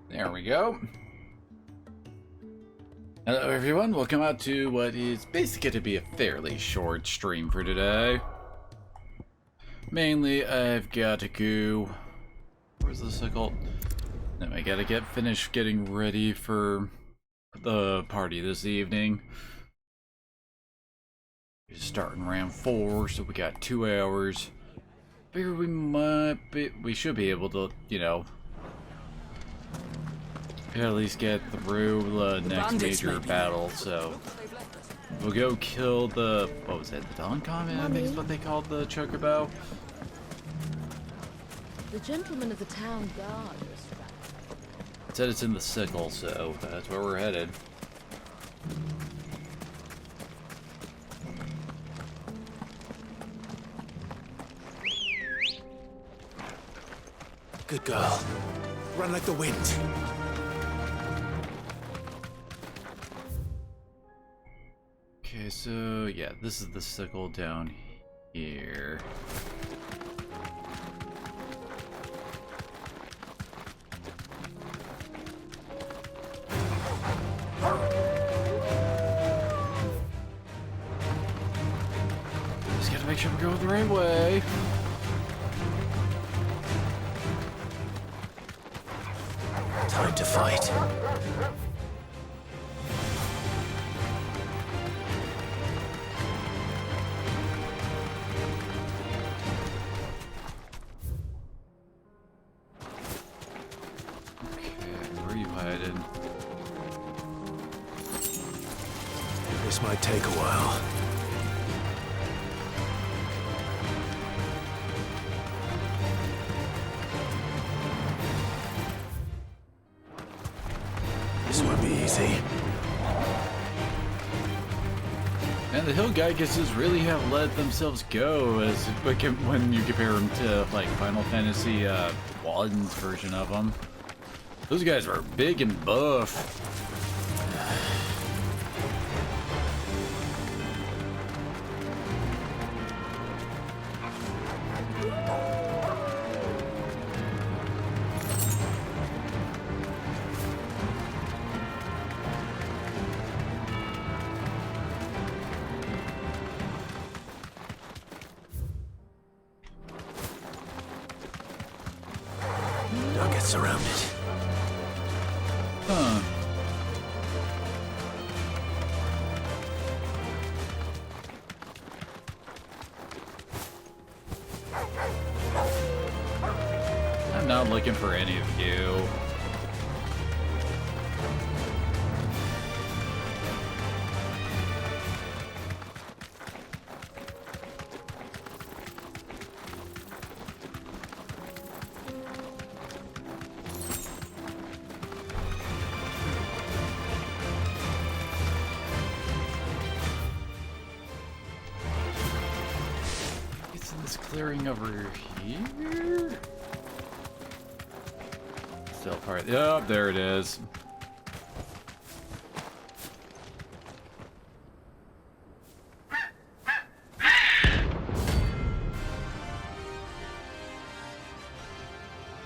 There we go. Hello everyone, welcome out to what is basically going to be a fairly short stream for today. Mainly, I've got to go... Where's the sickle? Then I gotta get finished getting ready for the party this evening. We're starting round 4, so we got 2 hours. Figure we should be able to, you know, at least get through the next major battle, so we'll go kill the, what was it, the Dawn Comet, I think is what they called the Chocobo. The gentleman of the town guard. It said it's in the sickle, so that's where we're headed. Good girl. Run like the wind. Okay, so yeah, this is the sickle down here. Just gotta make sure we're going the right way. Time to fight. Okay, where are you hiding? This might take a while. This won't be easy. And the hill Gygases really have let themselves go as when you compare them to like Final Fantasy 1's version of them. Those guys were big and buff. Don't get surrounded. Huh. I'm not looking for any of you. It's in this clearing over here. Still part. Oh, there it is.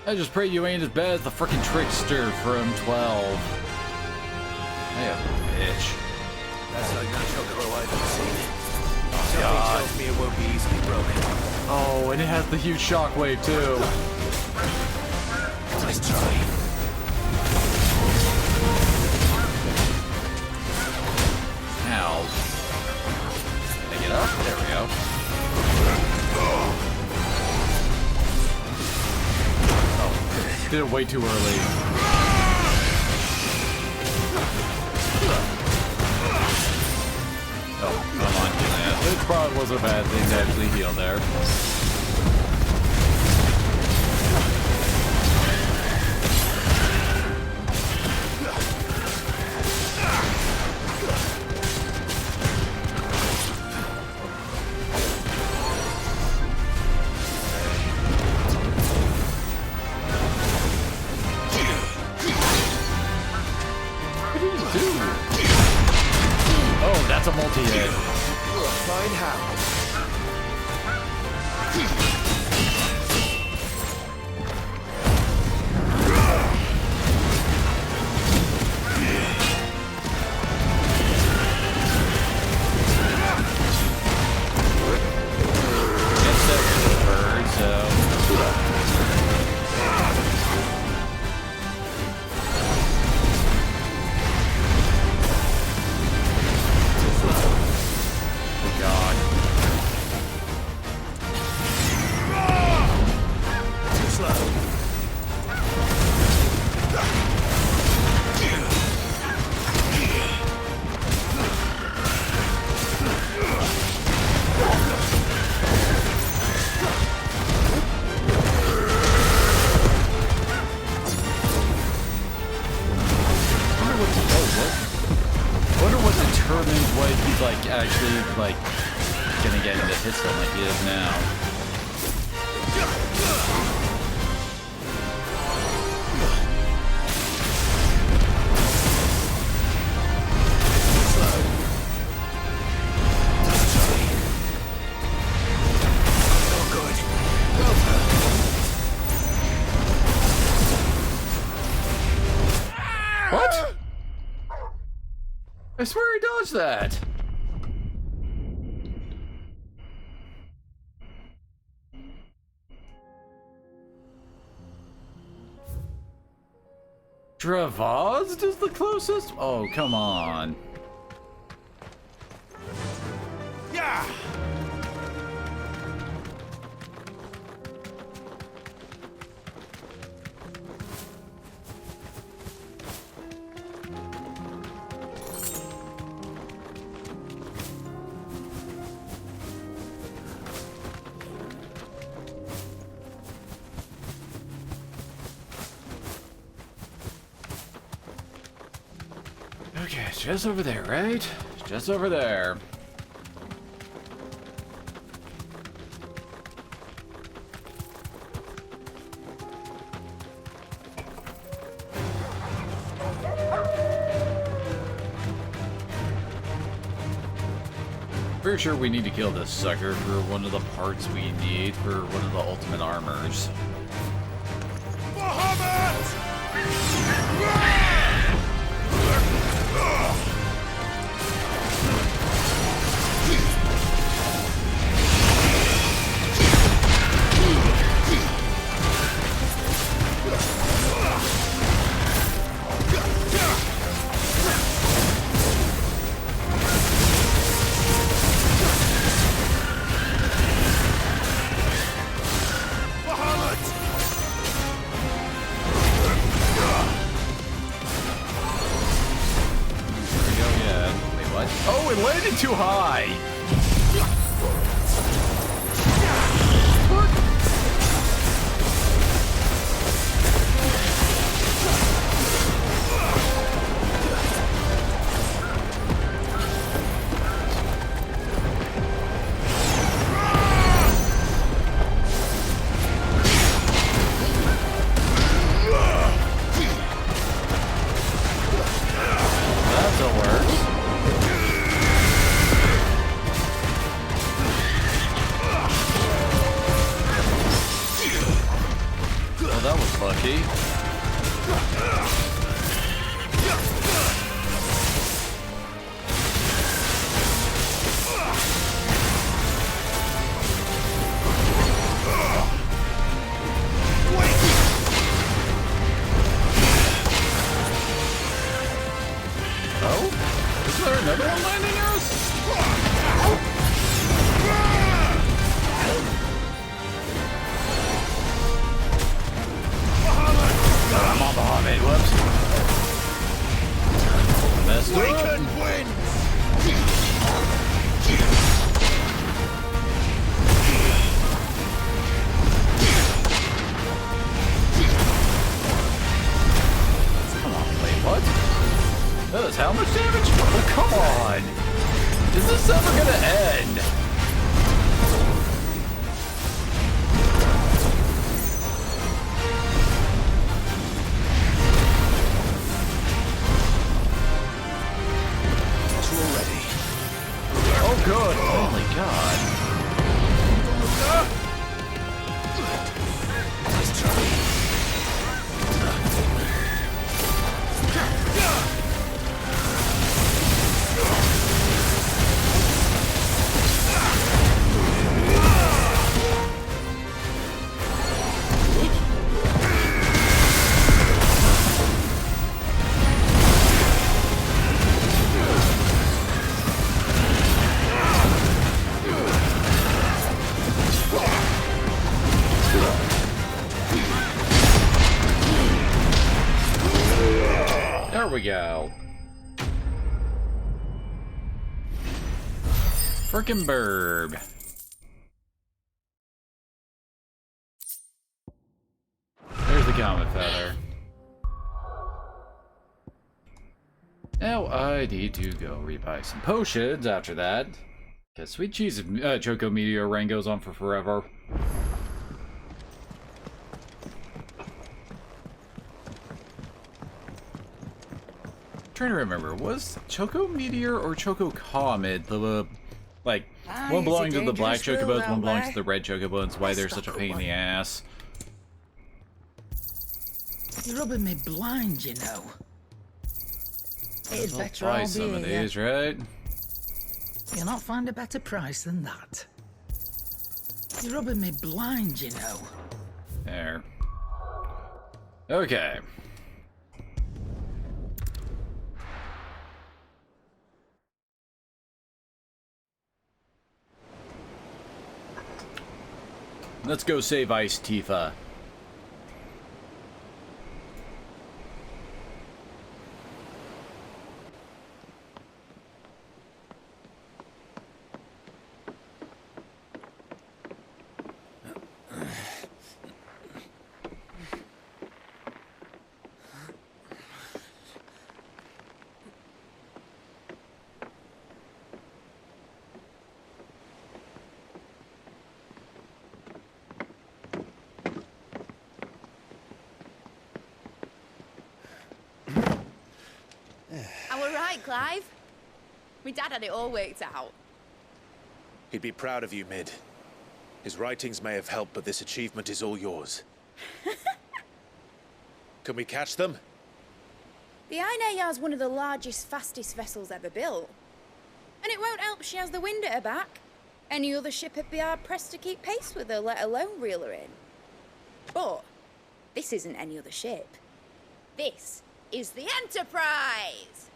I just pray you ain't as bad as the frickin' trickster from 12. Yeah, bitch. That's not your chocobo I've ever seen. Something tells me it won't be easily broken. Oh, and it has the huge shockwave too. Nice try. Ow. Can I get up? There we go. Oh, did it way too early. Oh, come on, yeah. It probably wasn't a bad thing to actually heal there. Oh, that's a multi-hit. Find how. like gonna get into pistol like he is now. What? I swear he dodged that. Travazed is the closest? Oh, come on. Yeah. Okay, it's just over there, right? Just over there. Pretty sure we need to kill this sucker for one of the parts we need for one of the ultimate armors. Oh, it landed too high! That'll work. That was lucky. Oh? Is there another one landing us? I'm on behind me, whoops. Messed up. Come on, wait, what? That does how much damage? Oh, come on! Is this ever gonna end? Oh, good. Oh, my God. There we go. Frickin' burb. There's the comet feather. Now I need to go rebuy some potions after that. Okay, sweet cheese Choco Meteor Rain goes on for forever. Trying to remember, was Choco Meteor or Choco Comet the like one belonging to the black chocobos, one belongs to the red chocobos? Why they're such a pain in the ass? You're rubbing me blind, you know. It's better Buy I'll some be of here. these, right? You'll not find a better price than that. You're rubbing me blind, you know. There. Okay. Let's go save Ice Tifa. I were right, Clive. My dad had it all worked out. He'd be proud of you, Mid. His writings may have helped, but this achievement is all yours. Can we catch them? The Ainayar's one of the largest, fastest vessels ever built. And it won't help she has the wind at her back. Any other ship would be hard-pressed to keep pace with her, let alone reel her in. But this isn't any other ship. This is the Enterprise!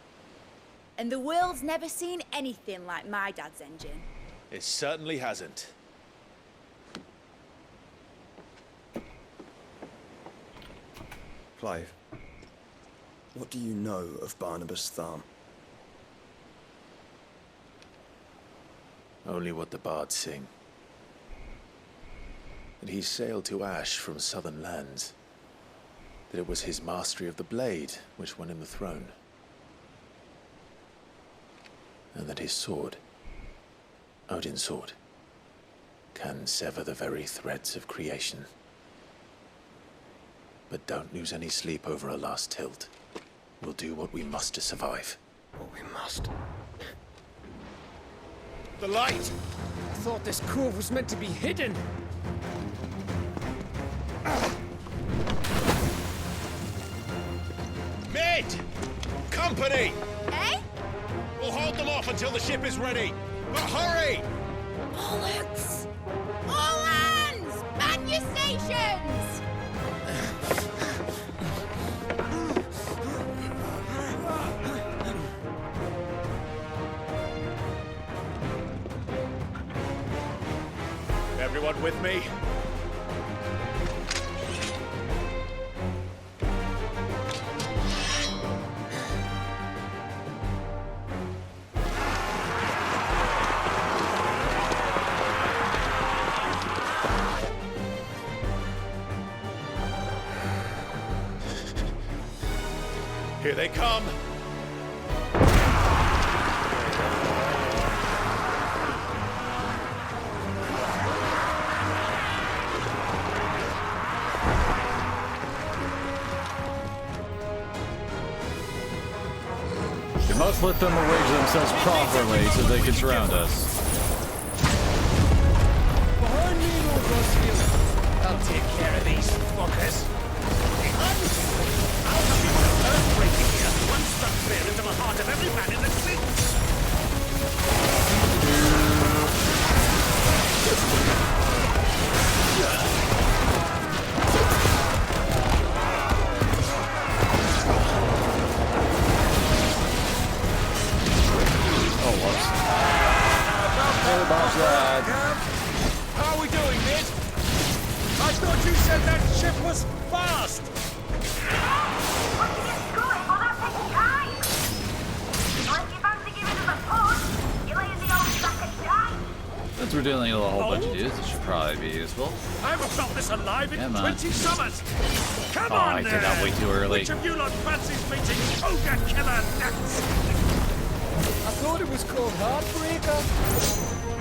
And the world's never seen anything like my dad's engine. It certainly hasn't. Clive, what do you know of Barnabas Tharm? Only what the bards sing. That he sailed to Ash from southern lands. That it was his mastery of the blade which won him the throne. And that his sword, Odin's sword, can sever the very threads of creation. But don't lose any sleep over a last tilt. We'll do what we must to survive. What we must. The light! I thought this cove was meant to be hidden. Mid! Company! Eh? We'll hold them off until the ship is ready. But hurry! Bollocks! All hands! Man your stations! Everyone with me? Here they come! You must let them arrange themselves properly so they can surround us. Behind me, Lord Rossfield. I'll take care of these fuckers. I'll have you an earthquake here. One struck clear into the heart of every man in the fleet. Oh, whoops. Hey, boss lad. How are we doing, Mid? I thought you said that ship was fast. Since we're dealing with a whole bunch of dudes, it should probably be useful. I haven't felt this alive in Come on. 20 summers. Come Oh, on, I did there. that way too early. Which of you lot fancies meeting Ogre Killer next? I thought it was called Heartbreaker.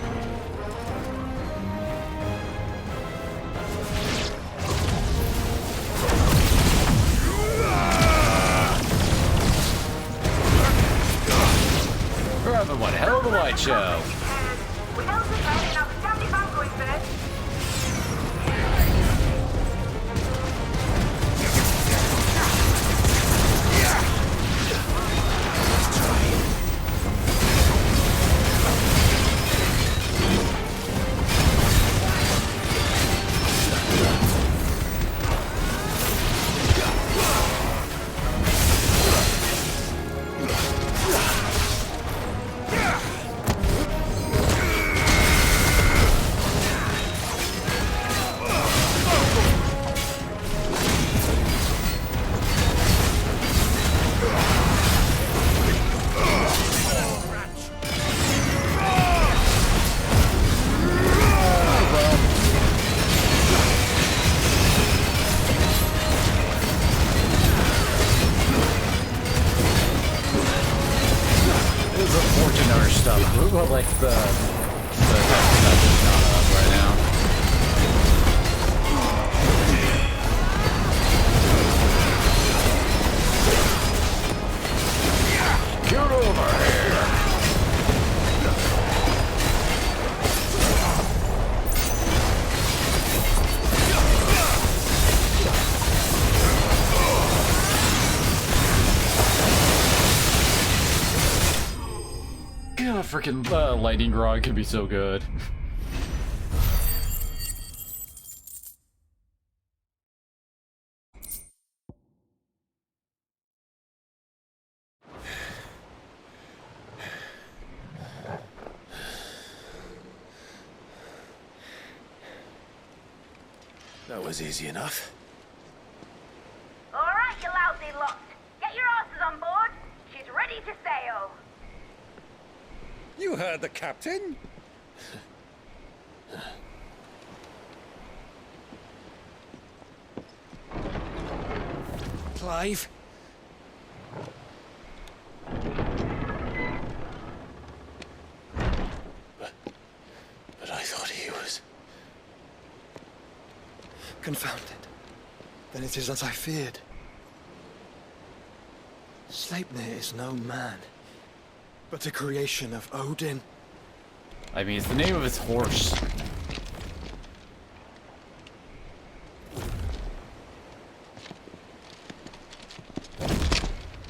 shit show. Well, like the type of stuff that's not up right now. Get over here! Yeah, freaking lightning grog could be so good. That was easy enough. All right, you lousy lot. Get your asses on board. She's ready to sail. You heard the captain. Clive. But I thought he was... Confounded. Then it is as I feared. Sleipnir is no man, but a creation of Odin. I mean, it's the name of his horse.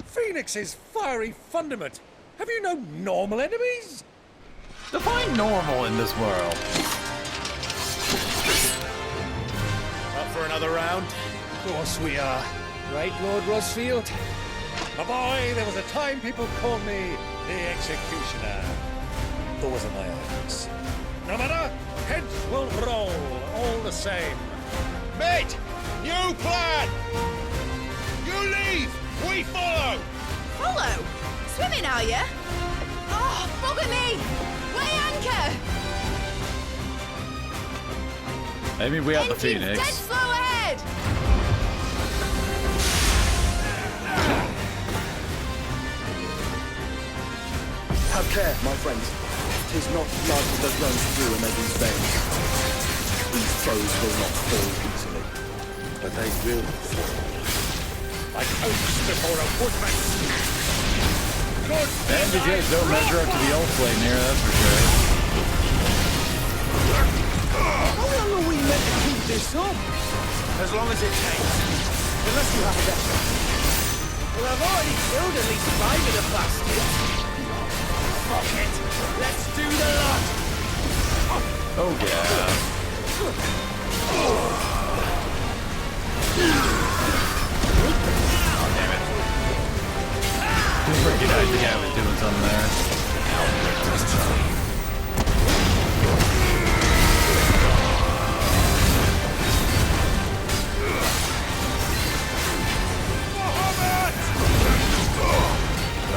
Phoenix's fiery fundament. Have you no normal enemies? Define normal in this world. Up for another round? Of course we are. Right, Lord Rosfield? My boy, there was a time people called me the Executioner. Those are my orders. No matter, heads will roll, all the same. Mate, new plan! You leave, we follow! Follow? Swimming, are you? Oh, bugger me! Weigh anchor! I mean, we have the Engine's Phoenix. dead slow ahead! Have care, my friends. 'Tis not blood that runs through a maiden's veins. These foes will not fall easily, but they will fall. Like oaks before a woodman. Good. And the J's don't measure up to the old flame here, that's for sure. How long are we meant to keep this up? As long as it takes. Unless you have a better. Well, I've already killed at least 5 of the bastards. Fuck it. Let's do the lot. Oh, yeah. Oh, damn it. Freaking Isaac guy was doing something there.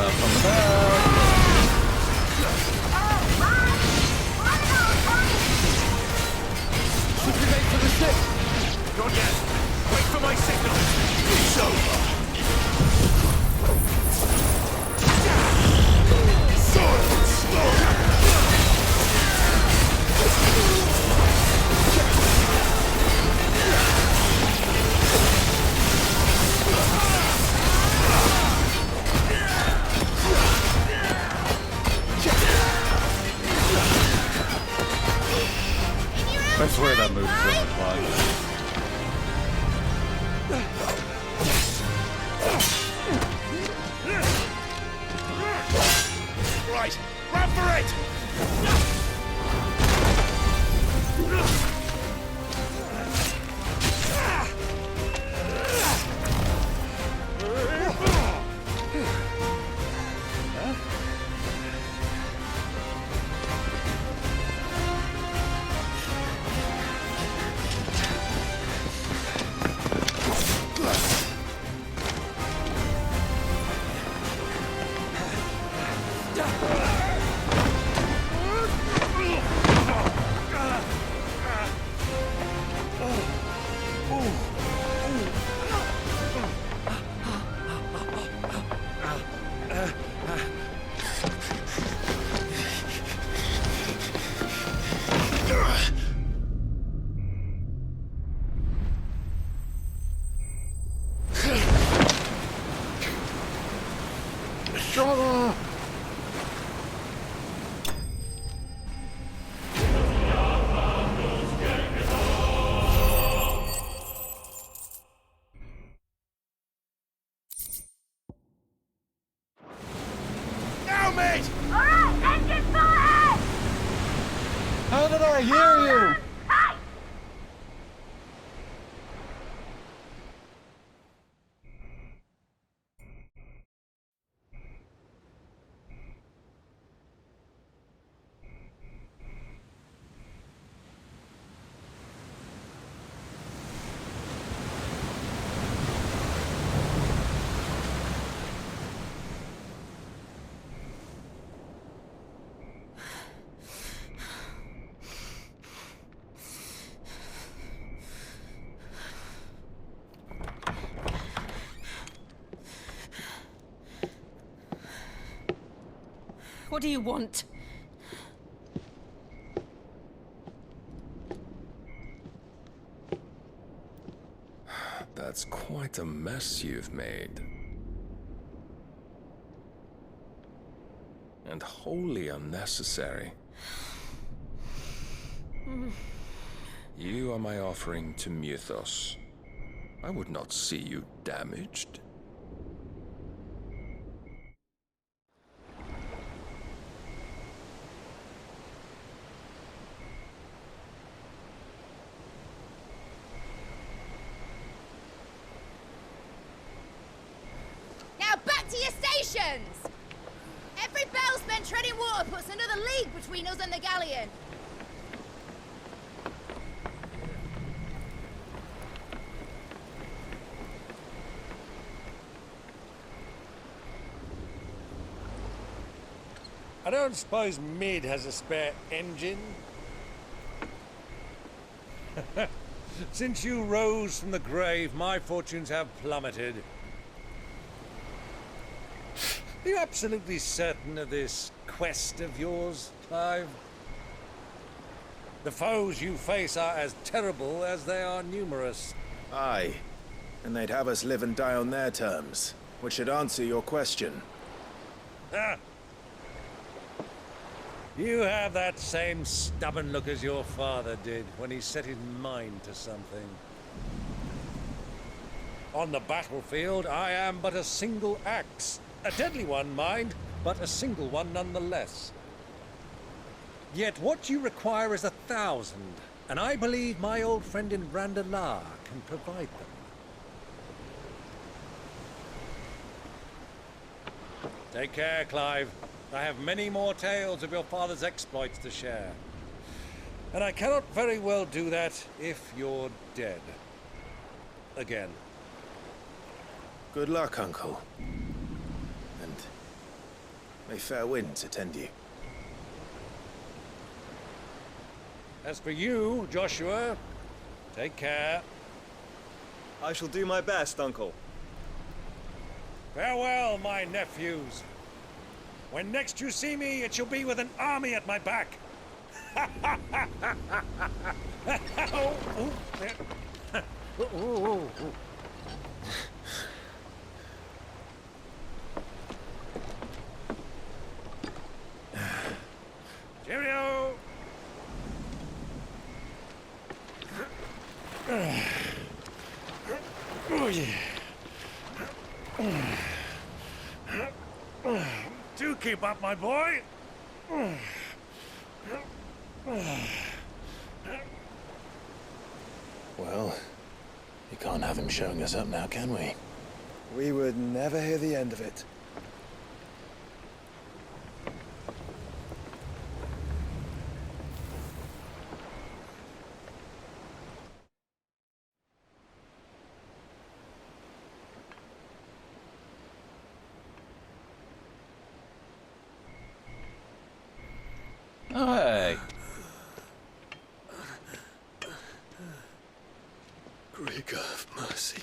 From the back. Should we wait for the ship? Not yet. Wait for my signal. It's over. swear that move's so much fun. Right, run for it! Now, mate! Alright, engine full ahead! How did I hear you? Hey! What do you want? That's quite a mess you've made. And wholly unnecessary. You are my offering to Mythos. I would not see you damaged. Now back to your stations! Every bellsman treading water puts another league between us and the galleon. I don't suppose Mid has a spare engine? Since you rose from the grave, my fortunes have plummeted. Are you absolutely certain of this quest of yours, Clive? The foes you face are as terrible as they are numerous. Aye. And they'd have us live and die on their terms, which should answer your question. Ah! You have that same stubborn look as your father did when he set his mind to something. On the battlefield, I am but a single axe. A deadly one, mind, but a single one nonetheless. Yet what you require is 1,000, and I believe my old friend in Randalar can provide them. Take care, Clive. I have many more tales of your father's exploits to share. And I cannot very well do that if you're dead. Again. Good luck, Uncle. And may fair winds attend you. As for you, Joshua, take care. I shall do my best, Uncle. Farewell, my nephews. When next you see me, it shall be with an army at my back. Cheerio! Do keep up, my boy. Well, you can't have him showing us up now, can we? We would never hear the end of it. Oh, hey. Greek of mercy.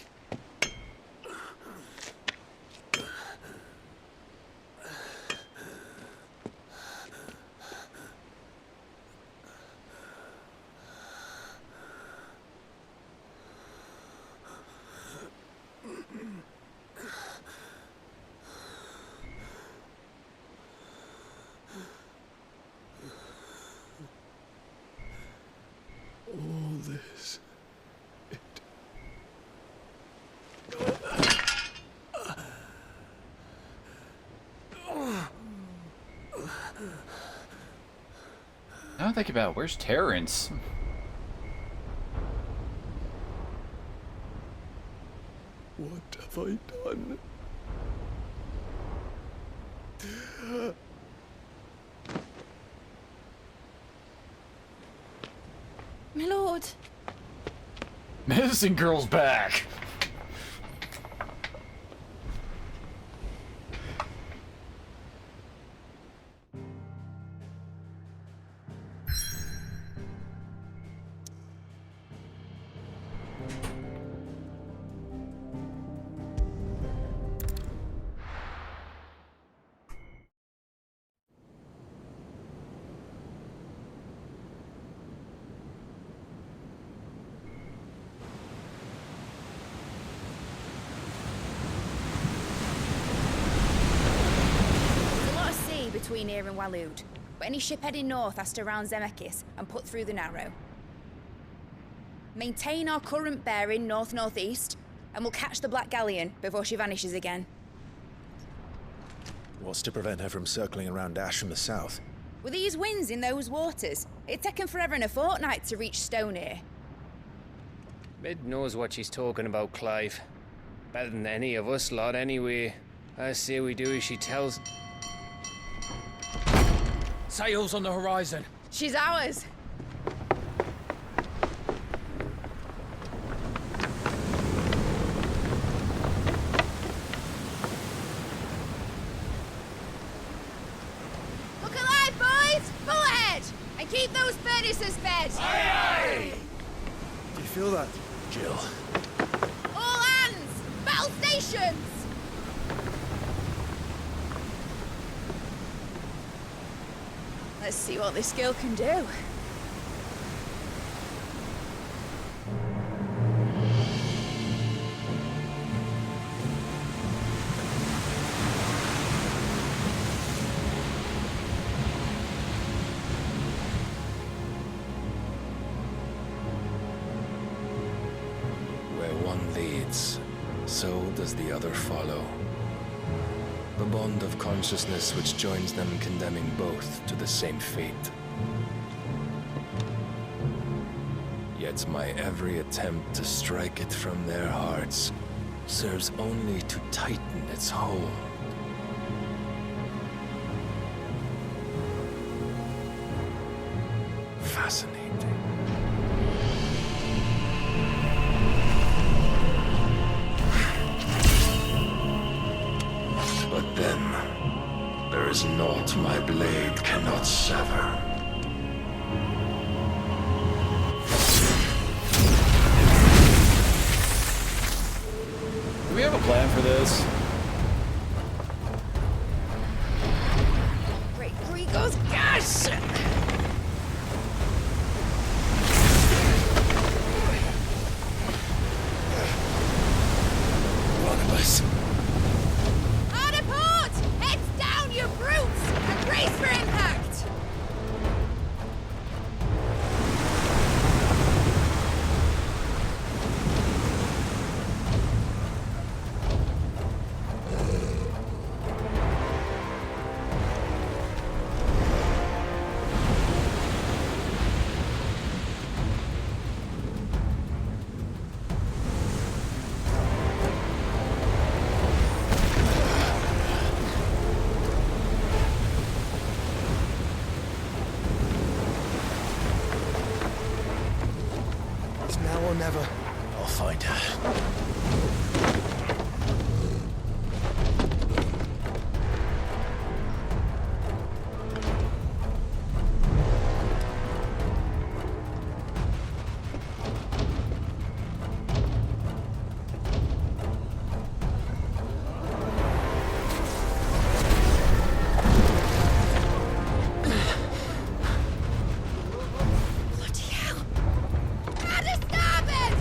All this. Now think about it, where's Terrence? What have I done? My lord. Medicine Girl's back! Between here and Waloed, but any ship heading north has to round Zemeckis and put through the Narrow. Maintain our current bearing north-northeast, and we'll catch the Black Galleon before she vanishes again. What's to prevent her from circling around Ash from the south? With these winds in those waters, it'd taken forever and a fortnight to reach Stonehenge. Mid knows what she's talking about, Clive. Better than any of us lot, anyway. I say we do as she tells. Sails on the horizon. She's ours. Look alive, boys! Pull ahead! And keep those furnaces fed! Aye, aye! Do you feel that? Jill. All hands! Battle stations! Let's see what this girl can do. Where one leads, so does the other follow. The bond of consciousness which joins them condemning both to the same fate. Yet my every attempt to strike it from their hearts serves only to tighten its hold. Fascinating. But then, there is naught my blade cannot sever. Do we have a plan for this? Great Grigos, gosh! Barnabas. Hard a port! Heads down, you brutes! And brace for impact! Now or never. I'll find her. Bloody hell! Gotta stop it!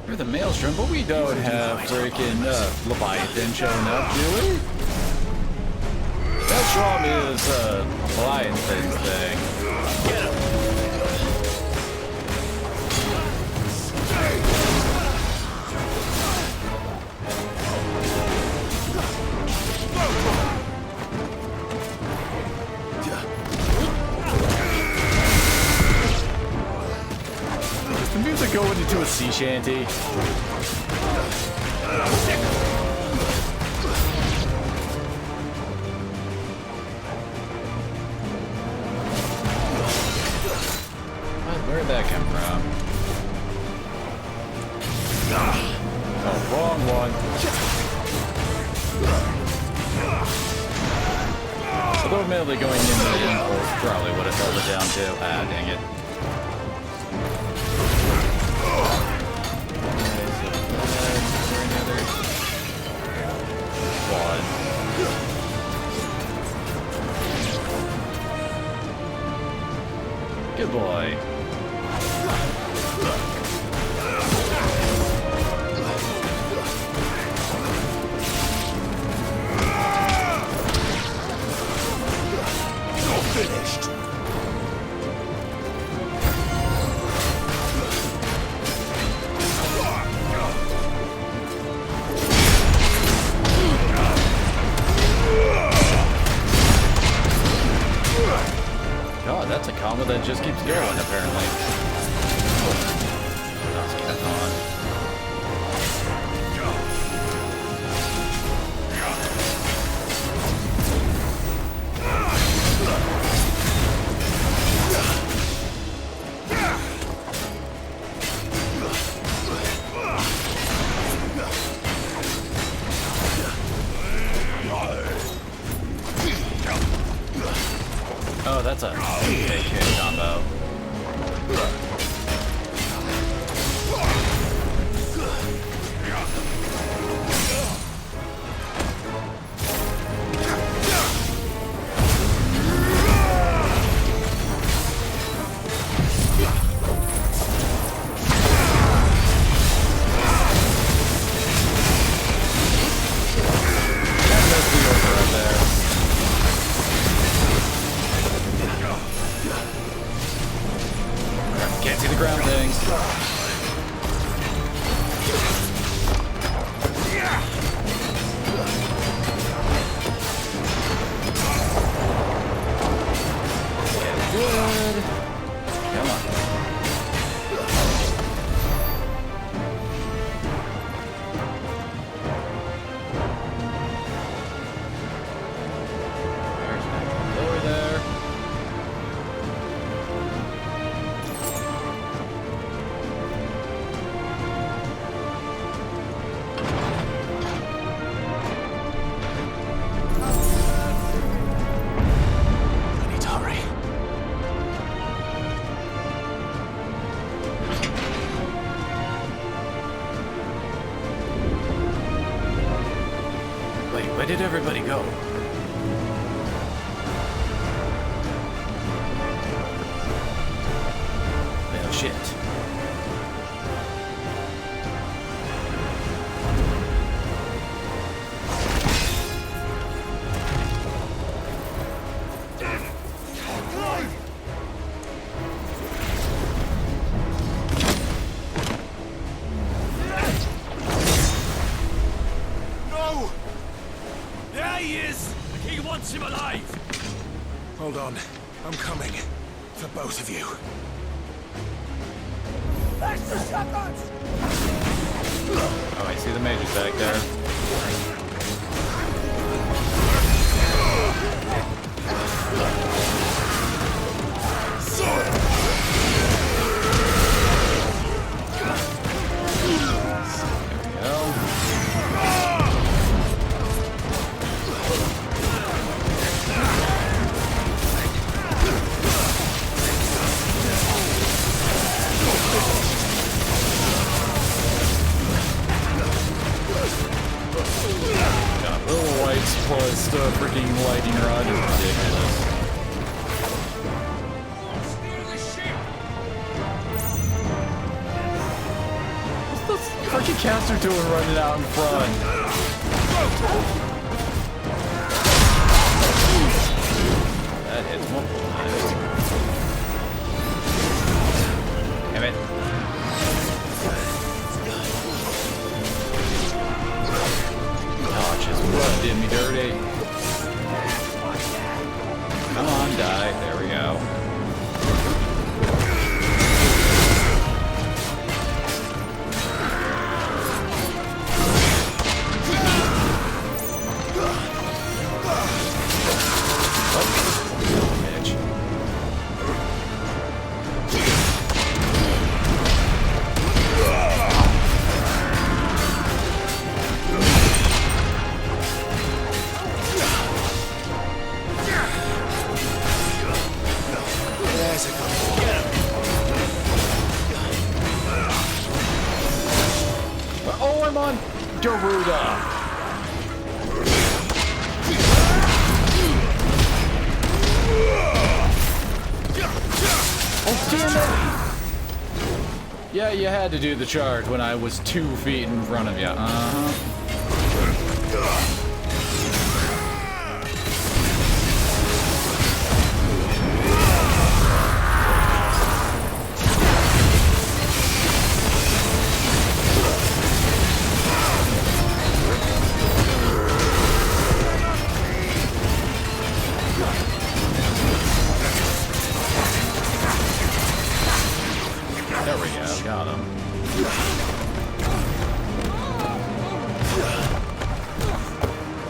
We're the Maelstrom, but we don't have freaking Leviathan showing up, do we? Maelstrom is Leviathan's thing. Get him! Is the music going into a sea shanty? Where'd that come from? Oh, wrong one. Although admittedly going into the impulse probably would have held it down too. Ah, dang it. Good boy. Finished. God, that's a combo that just keeps going, apparently. That's kept on. Oh, that's a AK combo. Can't see the ground things. Good. Come on. There's that lower there. I need to hurry. Wait, where did everybody go? Well, shit. No! There he is! The king wants him alive! Hold on. I'm coming. For both of you. Oh, I see the mages back there. Plus the freaking lightning rod is ridiculous. What's the freaking caster doing running out in front? That hits multiple times. Damn it. Blood did me dirty. Come on, die. There we go. Bitch. Oh, I'm on Garuda. Oh, damn it! Yeah, you had to do the charge when I was 2 feet in front of you. There we go, got him.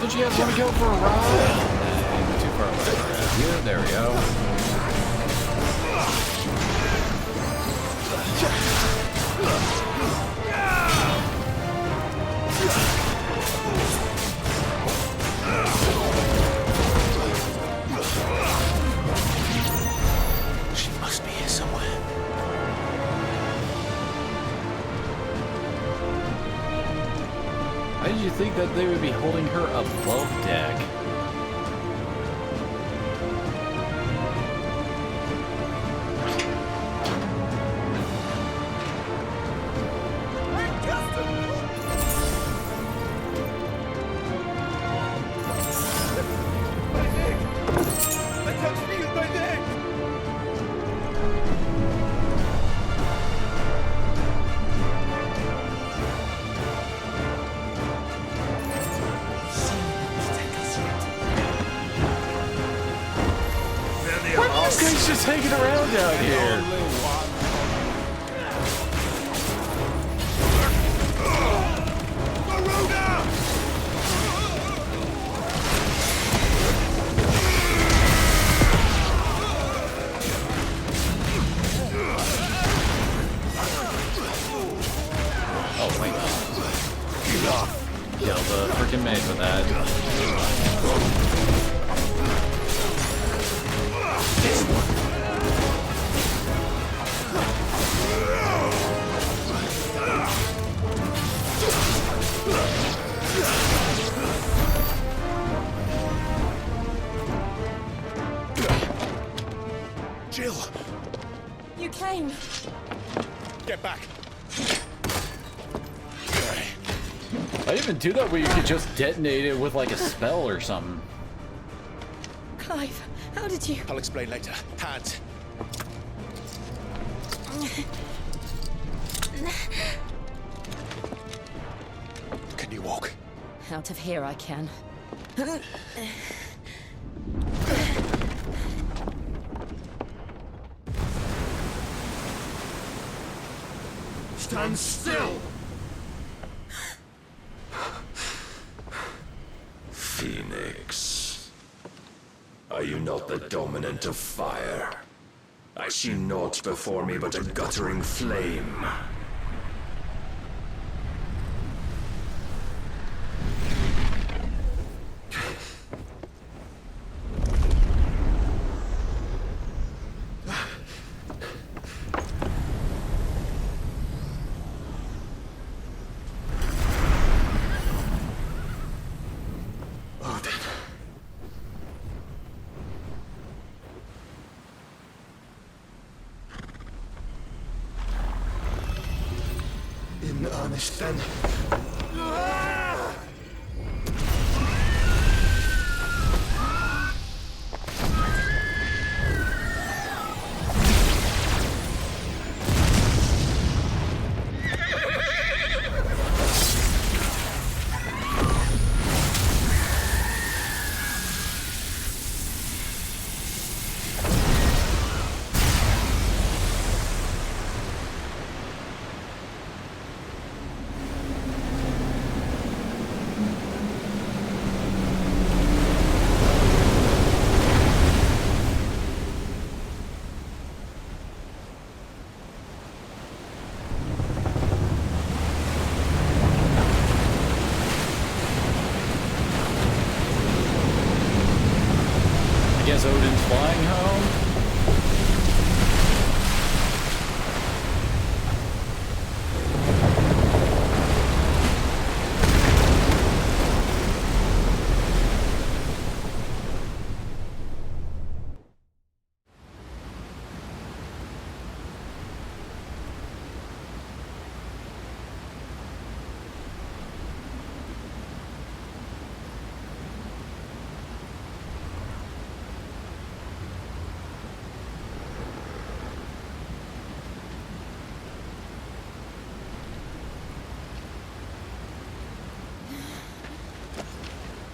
Don't you guys want to go for a ride? Nah, too far away. Yeah, there we go. She must be here somewhere. Why did you think that they would be holding her above deck? He's just hanging around out here. Oh, wait. Kill the freaking mage with that. Jill! You came. Get back! I didn't even do that where you could just detonate it with like a spell or something. Clive, how did you... I'll explain later. Hands. Can you walk? Out of here I can. Stand still! Phoenix. Are you not the dominant of fire? I see naught before me but a guttering flame. Odin. In earnest then. I guess Odin's flying home.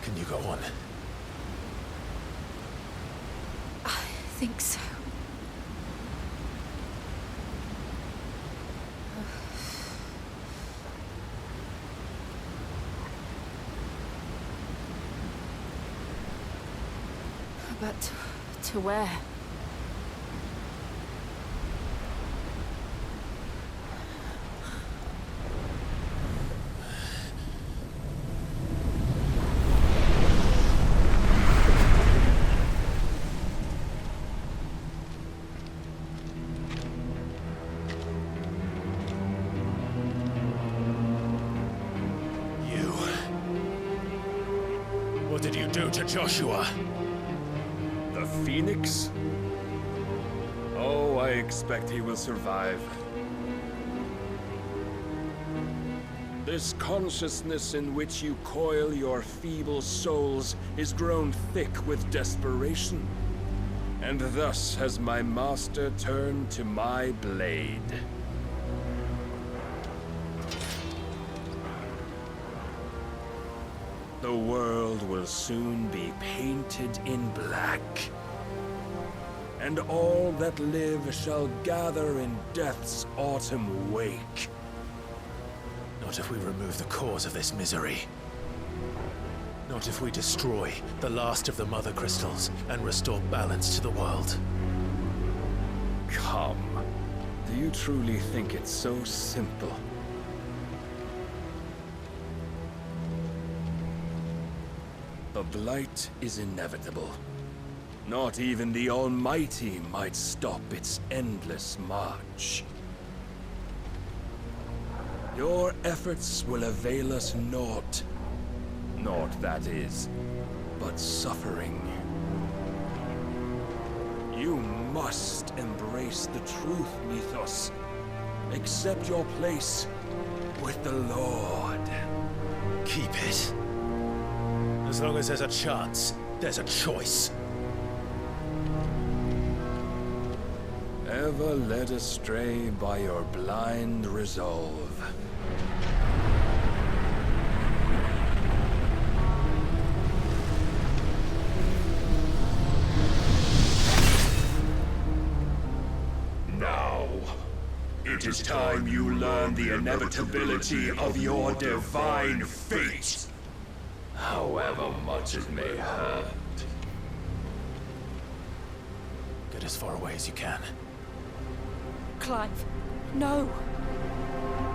Can you go on? I think so. But to where? What did you do to Joshua? The Phoenix? Oh, I expect he will survive. This consciousness in which you coil your feeble souls is grown thick with desperation. And thus has my master turned to my blade. The world will soon be painted in black. And all that live shall gather in death's autumn wake. Not if we remove the cause of this misery. Not if we destroy the last of the Mother Crystals and restore balance to the world. Come. Do you truly think it's so simple? The blight is inevitable. Not even the Almighty might stop its endless march. Your efforts will avail us naught. Naught, that is, but suffering. You must embrace the truth, Mythos. Accept your place with the Lord. Keep it. As long as there's a chance, there's a choice. Ever led astray by your blind resolve. Now, It is time you learn the inevitability of your divine fate. However much it may hurt. Get as far away as you can. Clive, no.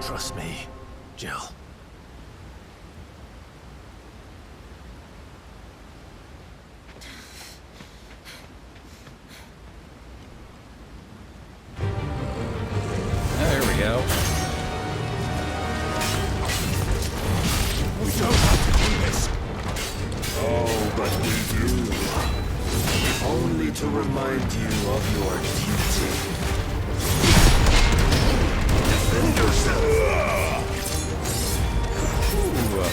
Trust me, Jill. There we go. We don't have to do this. Oh, but we do. If only to remind you of your duty. Defend yourself. Ooh,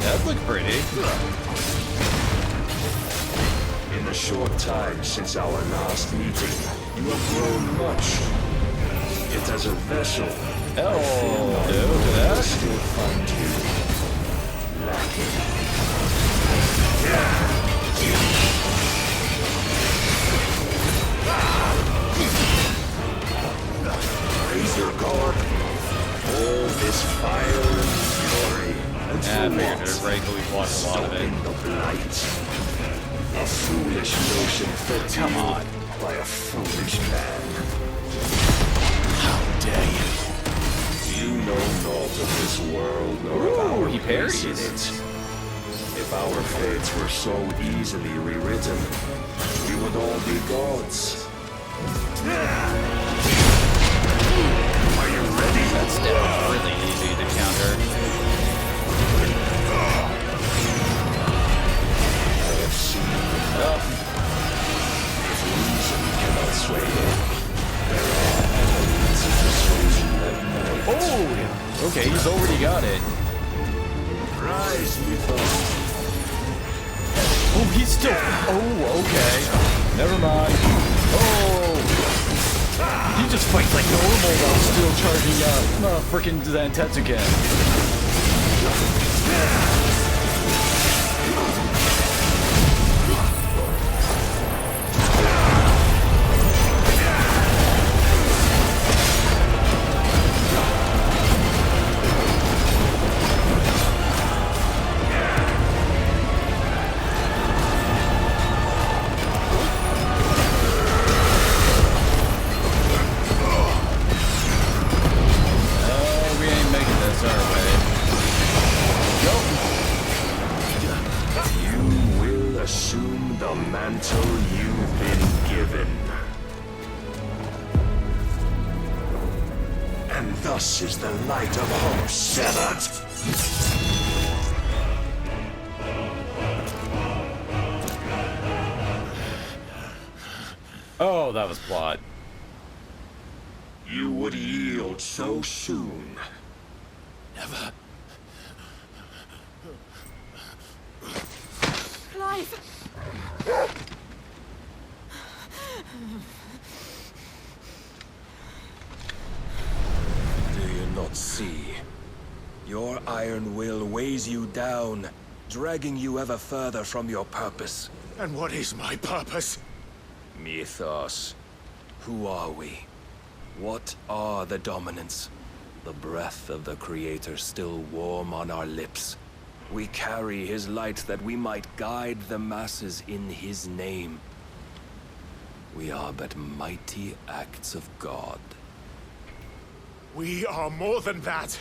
that looked pretty. In the short time since our last meeting, you have grown much. Yet as a vessel, Oh, dude, that. I still find you lacking. Raise your guard. All this fire and fury. And Yeah, I for figured what? it, right? But we've watched a lot of it. Stopping the blight. A foolish notion fed to Come you on. by a foolish man. How dare you? You know naught of this world nor of Ooh, our he place in parries. it. If our fates were so easily rewritten, we would all be gods. Are you ready? That step is really easy to counter. I have seen enough. If reason cannot sway you, there are elements of persuasion that might. Oh, okay, he's already got it. Rise, Mythos. Oh, he's still. Oh, okay. Never mind. Oh. He just fights like normal while still charging up. Frickin' Zantetsuken. We ain't making this our way. You will assume the mantle you've been given. And thus is the light of hope severed. Oh, that was plot. You would yield so soon. Never. Clive! Do you not see? Your iron will weighs you down, dragging you ever further from your purpose. And what is my purpose? Mythos. Who are we? What are the dominants? The breath of the Creator still warm on our lips. We carry his light that we might guide the masses in his name. We are but mighty acts of God. We are more than that.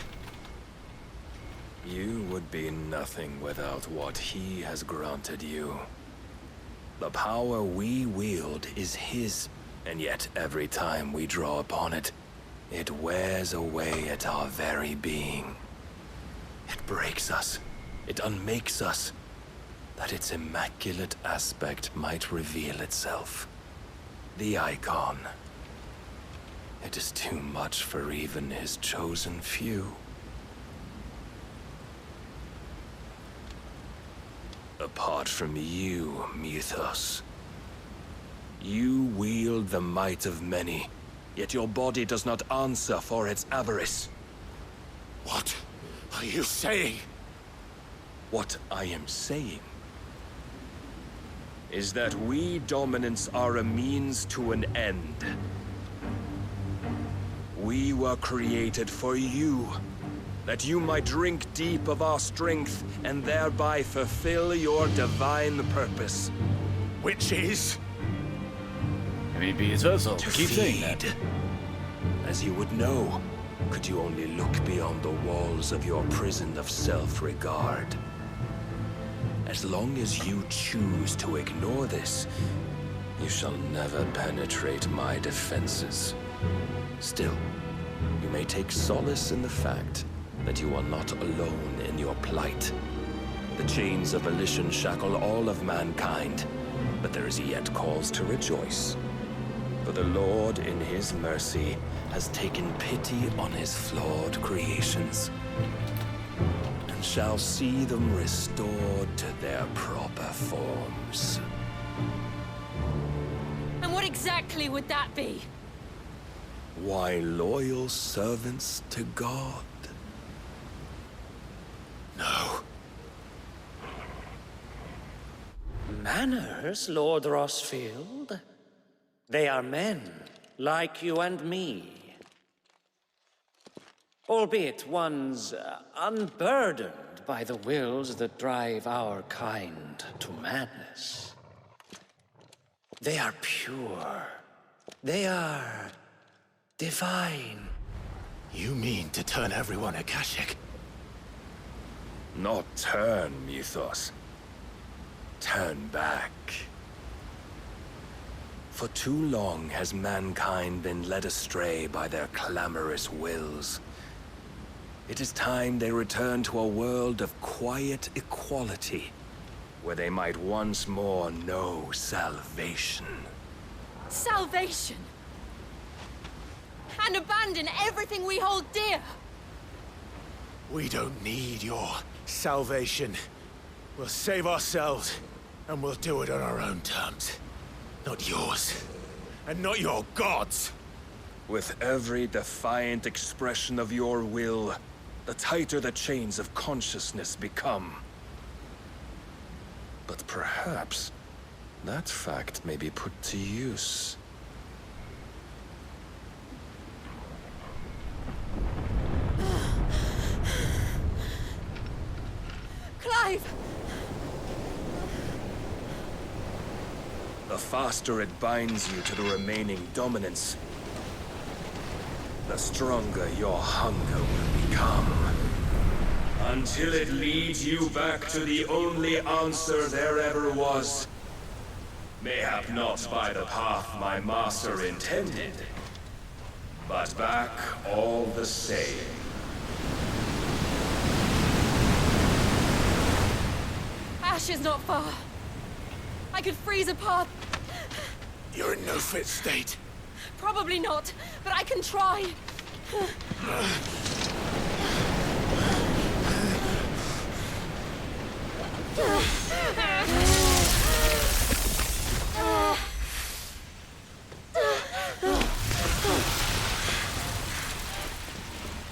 You would be nothing without what he has granted you. The power we wield is his, and yet every time we draw upon it, it wears away at our very being. It breaks us. It unmakes us, that its immaculate aspect might reveal itself. The icon. It is too much for even his chosen few. Apart from you, Mythos. You wield the might of many, yet your body does not answer for its avarice. What are you saying? What I am saying is that we dominants are a means to an end. We were created for you, that you might drink deep of our strength and thereby fulfill your divine purpose. Which is? I mean, be his vessel. To Keep saying that. feed. As you would know, could you only look beyond the walls of your prison of self-regard. As long as you choose to ignore this, you shall never penetrate my defenses. Still, you may take solace in the fact that you are not alone in your plight. The chains of volition shackle all of mankind, but there is yet cause to rejoice. For the Lord, in his mercy, has taken pity on his flawed creations, and shall see them restored to their proper forms. And what exactly would that be? Why, loyal servants to God. No. Manners, Lord Rossfield? They are men, like you and me. Albeit one's unburdened by the wills that drive our kind to madness. They are pure. They are divine. You mean to turn everyone Akashic? Not turn, Mythos. Turn back. For too long has mankind been led astray by their clamorous wills. It is time they return to a world of quiet equality, where they might once more know salvation. Salvation! And abandon everything we hold dear! We don't need your salvation. We'll save ourselves, and we'll do it on our own terms. Not yours. And not your gods! With every defiant expression of your will, the tighter the chains of consciousness become. But perhaps that fact may be put to use. Clive! The faster it binds you to the remaining dominance, the stronger your hunger will become. Until it leads you back to the only answer there ever was. Mayhap not by the path my master intended, but back all the same. Ash is not far. I could freeze a path. You're in no fit state. Probably not, but I can try.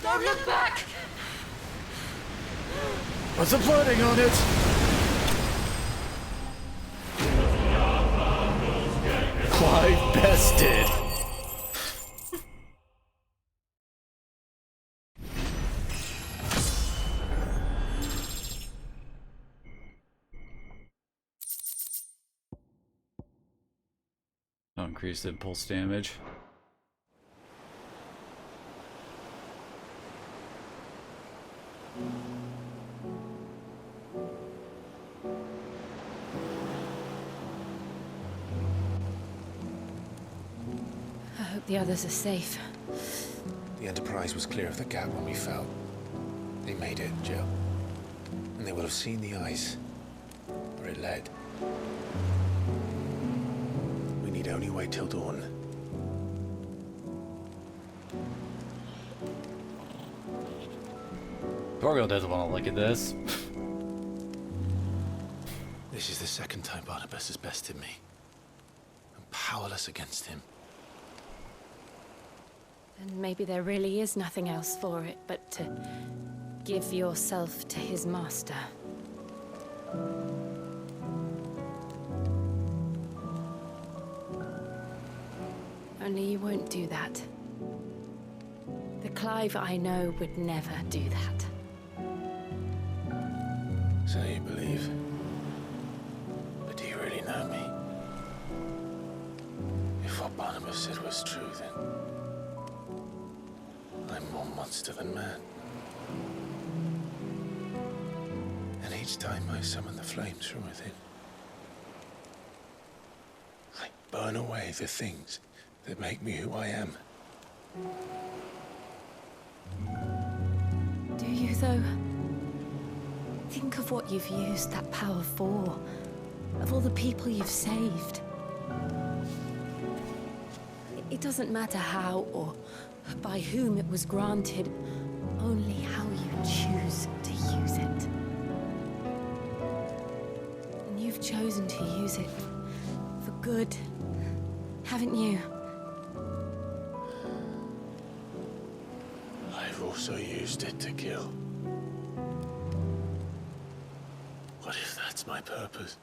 Don't look back! What's the flooding on it? Clive bested. Increased impulse damage. I hope the others are safe. The Enterprise was clear of the gap when we fell. They made it, Jill. And they will have seen the ice where it led. We need only wait till dawn. Torgo doesn't want to look at this. This is the second time Barnabas has bested me. I'm powerless against him. And maybe there really is nothing else for it but to give yourself to his master. Only you won't do that. The Clive I know would never do that. So you believe? But do you really know me? If what Barnabas said was true, then I'm more monster than man. And each time I summon the flames from within, I burn away the things that make me who I am. Do you, though? Think of what you've used that power for. Of all the people you've saved. It doesn't matter how or by whom it was granted, only how you choose to use it. And you've chosen to use it for good, haven't you? I've also used it to kill. What if that's my purpose?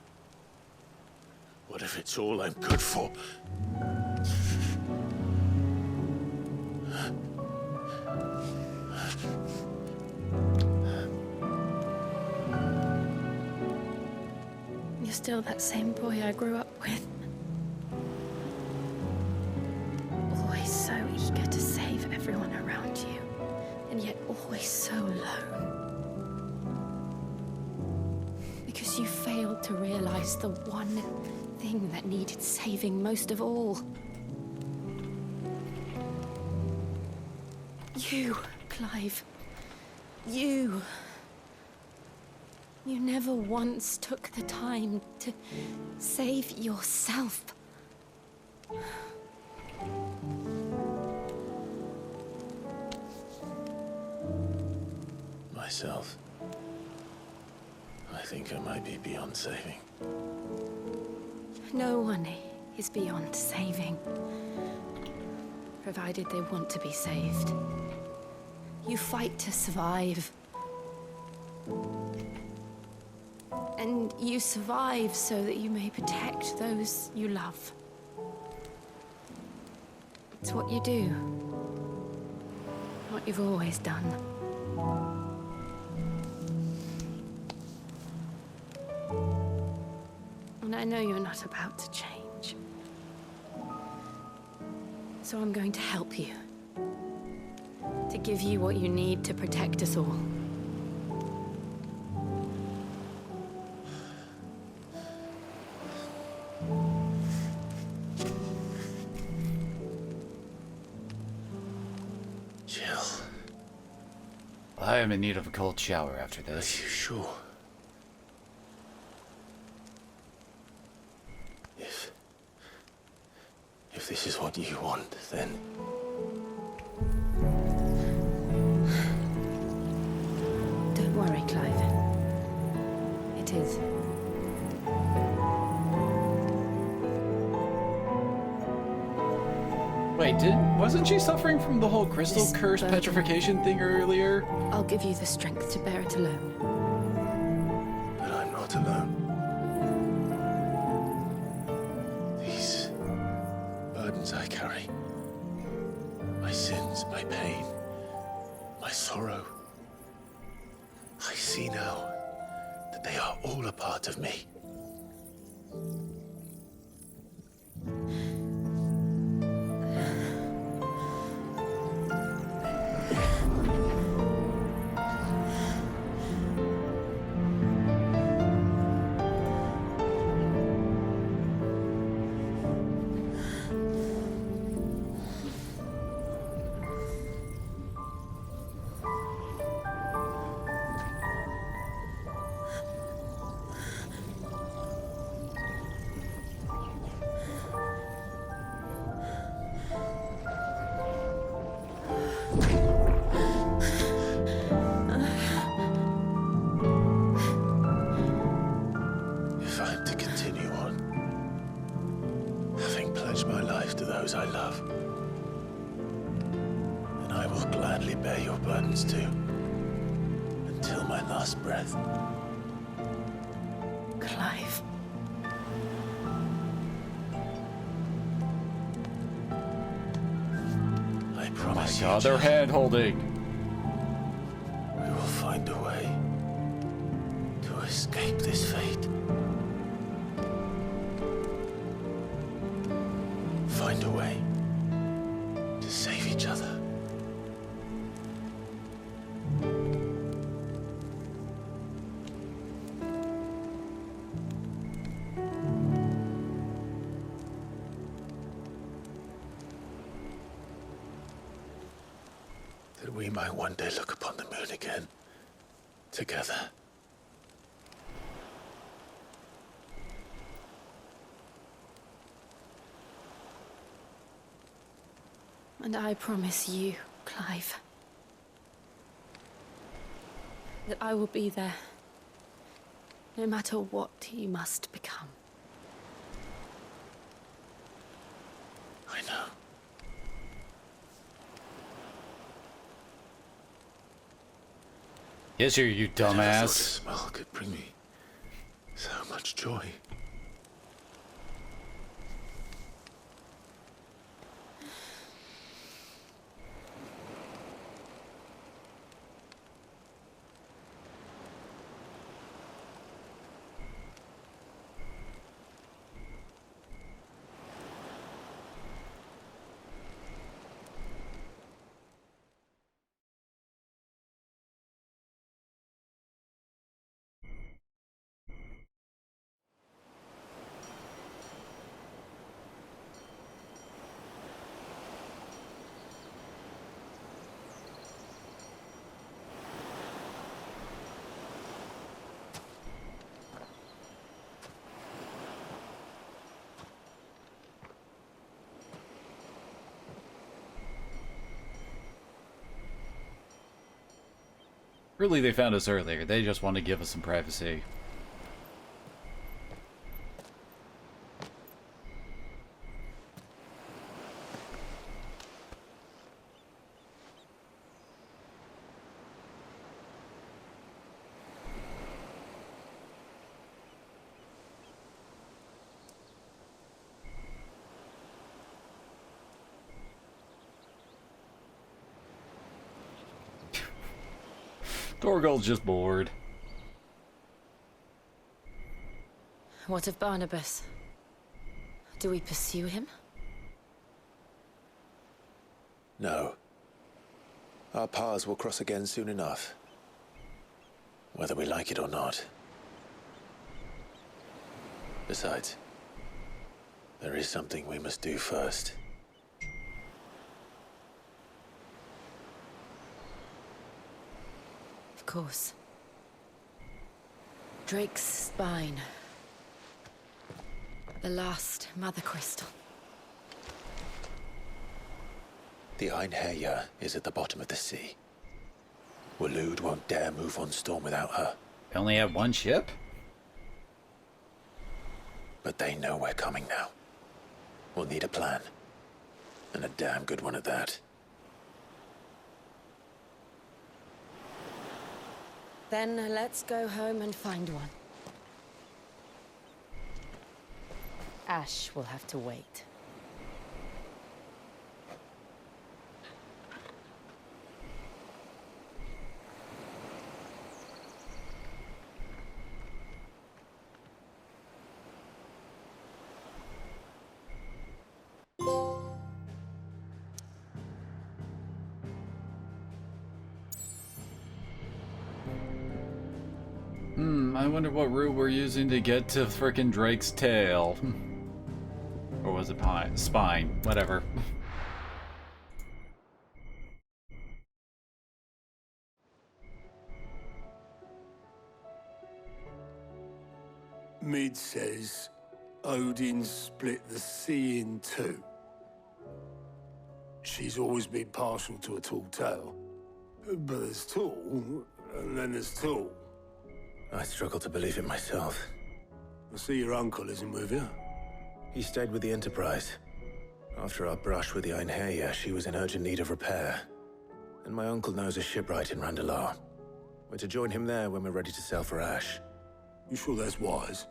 What if it's all I'm good for? You're still that same boy I grew up with. Always so eager to save everyone around you, and yet always so alone. Because you failed to realize the one thing that needed saving most of all. You, Clive. You. You never once took the time to save yourself. Myself. I think I might be beyond saving. No one is beyond saving, provided they want to be saved. You fight to survive. And you survive so that you may protect those you love. It's what you do. What you've always done. And I know you're not about to change. So I'm going to help you. To give you what you need to protect us all. I am in need of a cold shower after this. Are you sure? If this is what you want, then... Don't worry, Clive. It is. Wait, wasn't she suffering from the whole crystal curse petrification thing earlier? I'll give you the strength to bear it alone. But I'm not alone. These burdens I carry, my sins, my pain, my sorrow, I see now that they are all a part of me. Those I love. And I will gladly bear your burdens too, until my last breath. Clive. I promise Oh, they're hand holding. We will find a way to escape this fate. Find a way to save each other. That we might one day look upon the moon again, together. And I promise you, Clive, that I will be there, no matter what you must become. I know. Yes, you dumbass. I never thought a smell could bring me so much joy. Really, they found us earlier. They just want to give us some privacy. Torgal's just bored. What of Barnabas? Do we pursue him? No. Our paths will cross again soon enough. Whether we like it or not. Besides, there is something we must do first. Of course. Drake's spine. The last Mother Crystal. The Einherjar is at the bottom of the sea. Waloed won't dare move on Storm without her. They only have one ship? But they know we're coming now. We'll need a plan. And a damn good one at that. Then let's go home and find one. Ash will have to wait. I wonder what route we're using to get to frickin' Drake's tail. Or was it spine? Whatever. Mid says Odin split the sea in two. She's always been partial to a tall tale. But there's tall, and then there's tall. I struggle to believe it myself. I see your uncle isn't with you. He stayed with the Enterprise. After our brush with the Einherjar, she was in urgent need of repair. And my uncle knows a shipwright in Randalar. We're to join him there when we're ready to sail for Ash. You sure that's wise?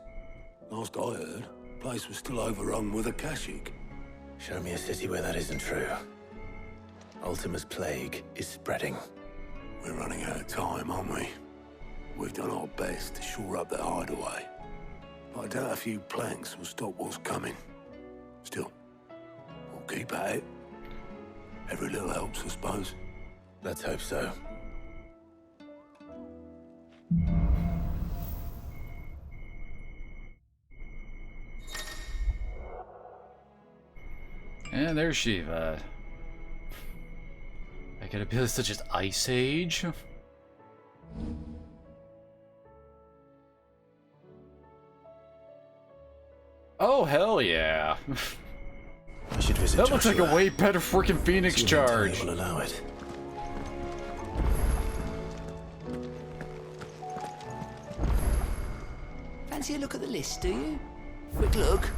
Last I heard, the place was still overrun with Akashic. Show me a city where that isn't true. Ultima's plague is spreading. We're running out of time, aren't we? We've done our best to shore up their hideaway. But I doubt a few planks will stop what's coming. Still, we'll keep at it. Every little helps, I suppose. Let's hope so. And there's Shiva. I got abilities such as Ice Age. Oh, hell yeah. I should visit That looks like a Joshua. way better freaking Phoenix See if charge. will allow it. Fancy a look at the list, do you? Quick look.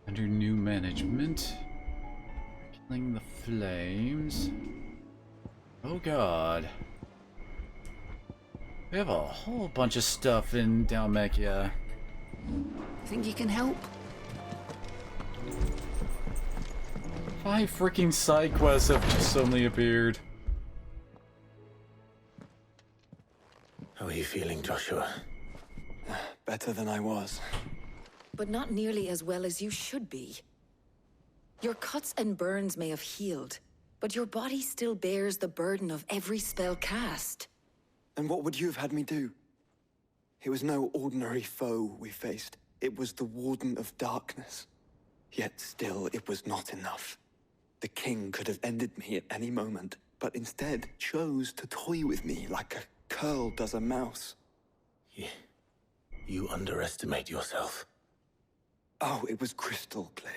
Under new management. Killing the flames. Oh god. We have a whole bunch of stuff in Dalmekia. Think you can help? 5 freaking side quests have just suddenly appeared. How are you feeling, Joshua? Better than I was. But not nearly as well as you should be. Your cuts and burns may have healed, but your body still bears the burden of every spell cast. And what would you have had me do? It was no ordinary foe we faced. It was the Warden of Darkness. Yet still, it was not enough. The king could have ended me at any moment, but instead chose to toy with me like a curl does a mouse. You underestimate yourself. Oh, it was crystal clear.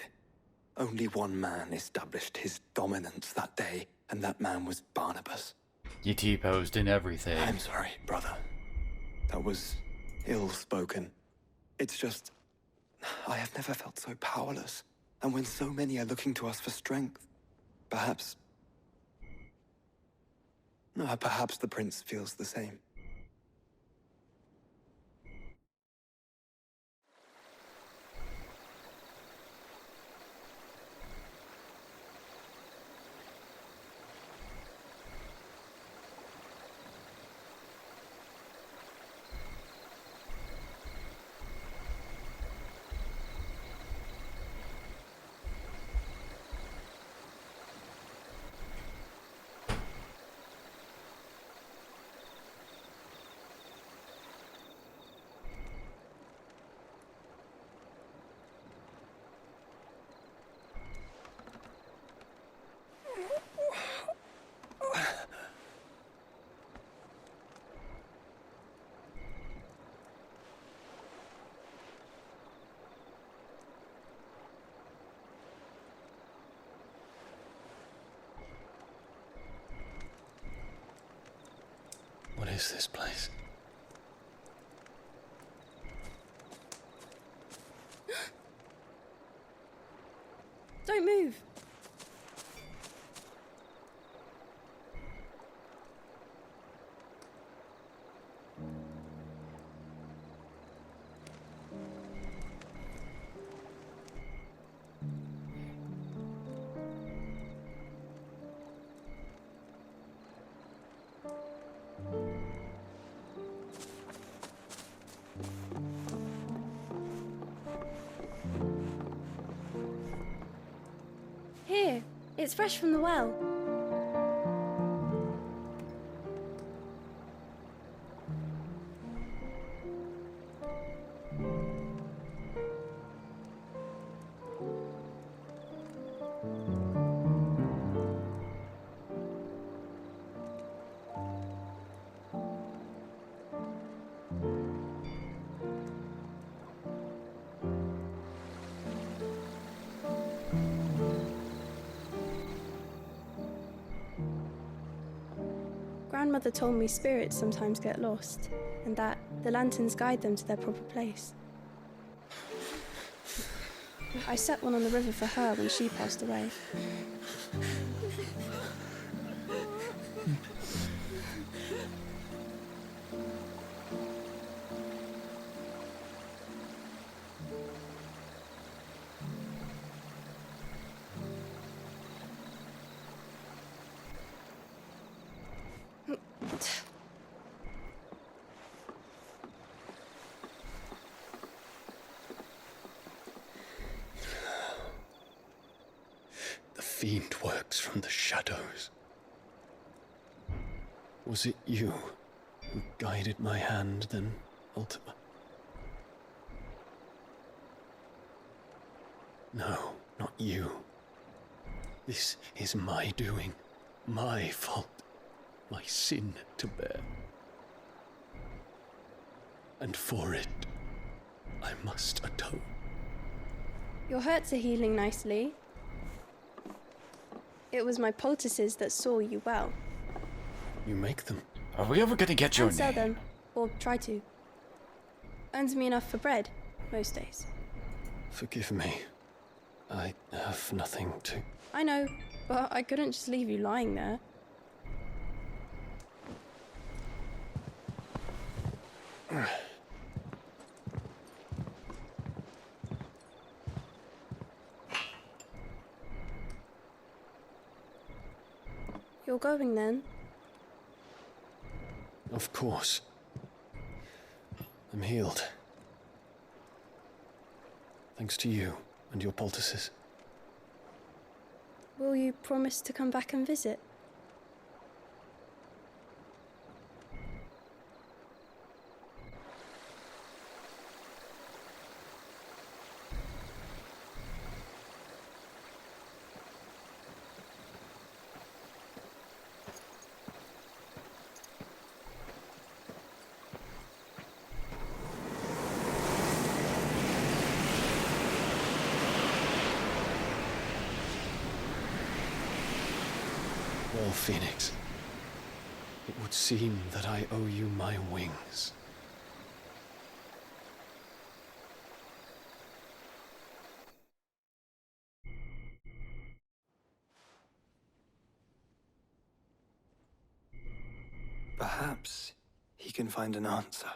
Only one man established his dominance that day, and that man was Barnabas. You T-posed in everything. I'm sorry, brother. That was ill-spoken. It's just, I have never felt so powerless. And when so many are looking to us for strength, perhaps the prince feels the same. What is this place? Don't move. Here, it's fresh from the well. Grandmother told me spirits sometimes get lost, and that the lanterns guide them to their proper place. I set one on the river for her when she passed away. fiend works from the shadows. Was it you who guided my hand, then, Ultima? No, not you. This is my doing, my fault, my sin to bear. And for it, I must atone. Your hurts are healing nicely. It was my poultices that saw you well. You make them? Are we ever gonna get your And sell name? them, or try to. Earns me enough for bread, most days. Forgive me. I have nothing to... I know, but I couldn't just leave you lying there. You're going then? Of course. I'm healed. Thanks to you and your poultices. Will you promise to come back and visit? Well, Phoenix, it would seem that I owe you my wings. Perhaps he can find an answer.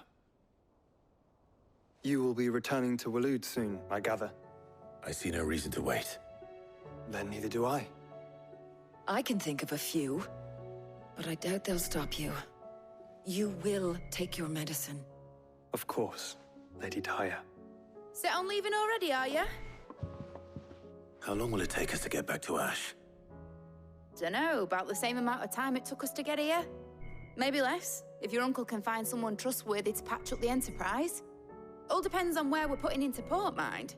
You will be returning to Waloed soon, I gather. I see no reason to wait. Then neither do I. I can think of a few, but I doubt they'll stop you. You will take your medicine. Of course, Lady Daya. Set on leaving already, are you? How long will it take us to get back to Ash? Dunno, about the same amount of time it took us to get here. Maybe less, if your uncle can find someone trustworthy to patch up the Enterprise. All depends on where we're putting into port, mind.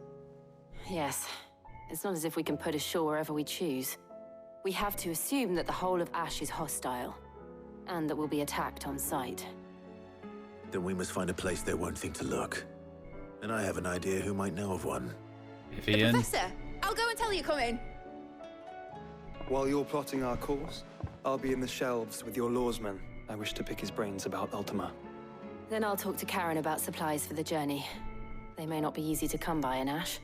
Yes. It's not as if we can put ashore wherever we choose. We have to assume that the whole of Ash is hostile, and that we'll be attacked on sight. Then we must find a place they won't think to look. And I have an idea who might know of one. Ian? Professor, I'll go and tell you come in. While you're plotting our course, I'll be in the shelves with your lawsman. I wish to pick his brains about Ultima. Then I'll talk to Karen about supplies for the journey. They may not be easy to come by in Ash.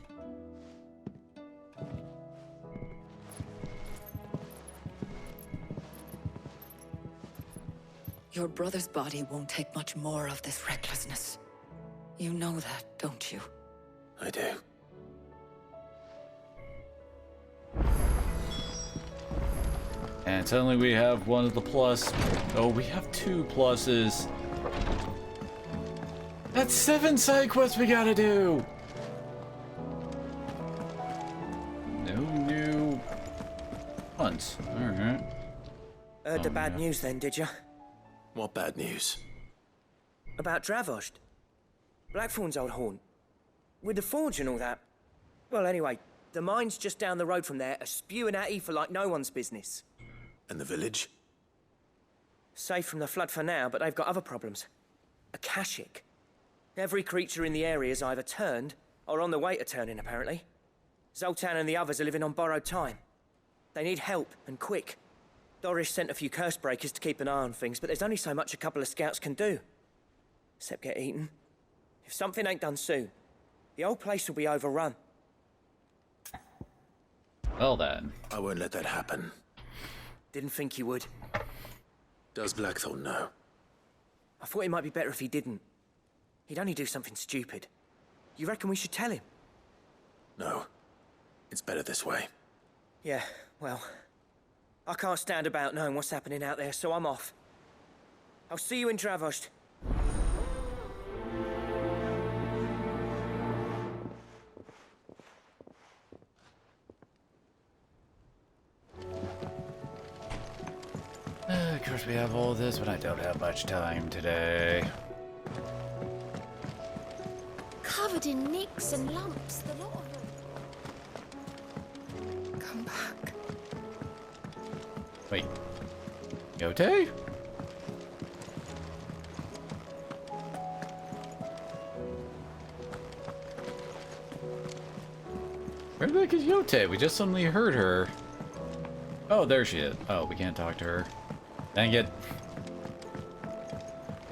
Your brother's body won't take much more of this recklessness. You know that, don't you? I do. And suddenly we have one of the plus. Oh, we have 2 pluses. That's 7 side quests we gotta do. No new ones. Alright. Heard the bad news then, did you? What bad news? About Dravost. Blackthorn's old haunt. With the forge and all that. Well, anyway, the mines just down the road from there are spewing at ether like no one's business. And the village? Safe from the flood for now, but they've got other problems. Akashic. Every creature in the area is either turned or on the way to turning, apparently. Zoltan and the others are living on borrowed time. They need help, and quick. Doris sent a few curse breakers to keep an eye on things, but there's only so much a couple of scouts can do. Except get eaten. If something ain't done soon, the whole place will be overrun. Well then. I won't let that happen. Didn't think you would. Does Blackthorn know? I thought it might be better if he didn't. He'd only do something stupid. You reckon we should tell him? No. It's better this way. Yeah, well, I can't stand about knowing what's happening out there, so I'm off. I'll see you in Dravost. course we have all this, but I don't have much time today. Covered in nicks and lumps, the lot of them. Come back. Wait. Yote? Where the heck is Yote? We just suddenly heard her. Oh, there she is. Oh, we can't talk to her. Dang it.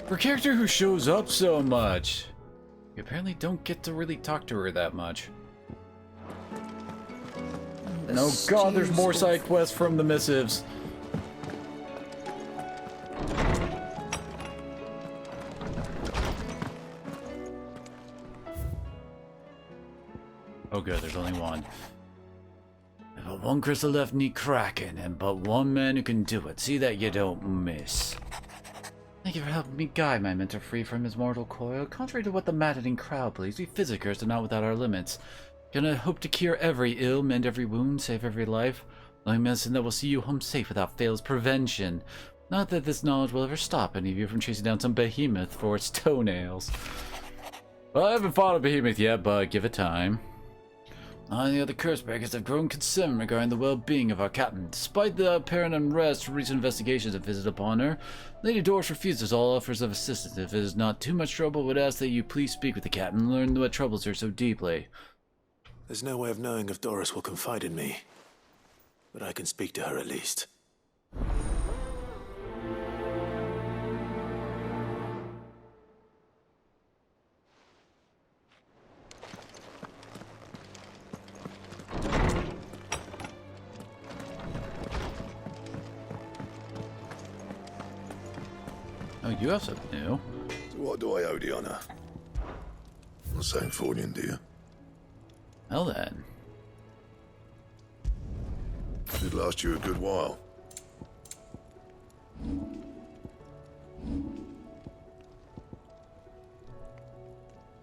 For a character who shows up so much, you apparently don't get to really talk to her that much. No, God, there's more side quests from the missives. Oh good, there's only one. But one crystal left need cracking, and but one man who can do it. See that you don't miss. Thank you for helping me guide my mentor free from his mortal coil. Contrary to what the maddening crowd believes, we physicers are not without our limits. Gonna hope to cure every ill, mend every wound, save every life. Only medicine that will see you home safe without fail is prevention. Not that this knowledge will ever stop any of you from chasing down some behemoth for its toenails. Well, I haven't fought a behemoth yet, but give it time. None of the other curse-breakers have grown concerned regarding the well-being of our captain. Despite the apparent unrest recent investigations have visited upon her, Lady Doris refuses all offers of assistance. If it is not too much trouble, would ask that you please speak with the captain and learn what troubles her so deeply. There's no way of knowing if Doris will confide in me, but I can speak to her at least. Oh, you have something new. So what do I owe the honor? The same fortune, do you? Well then. Should last you a good while.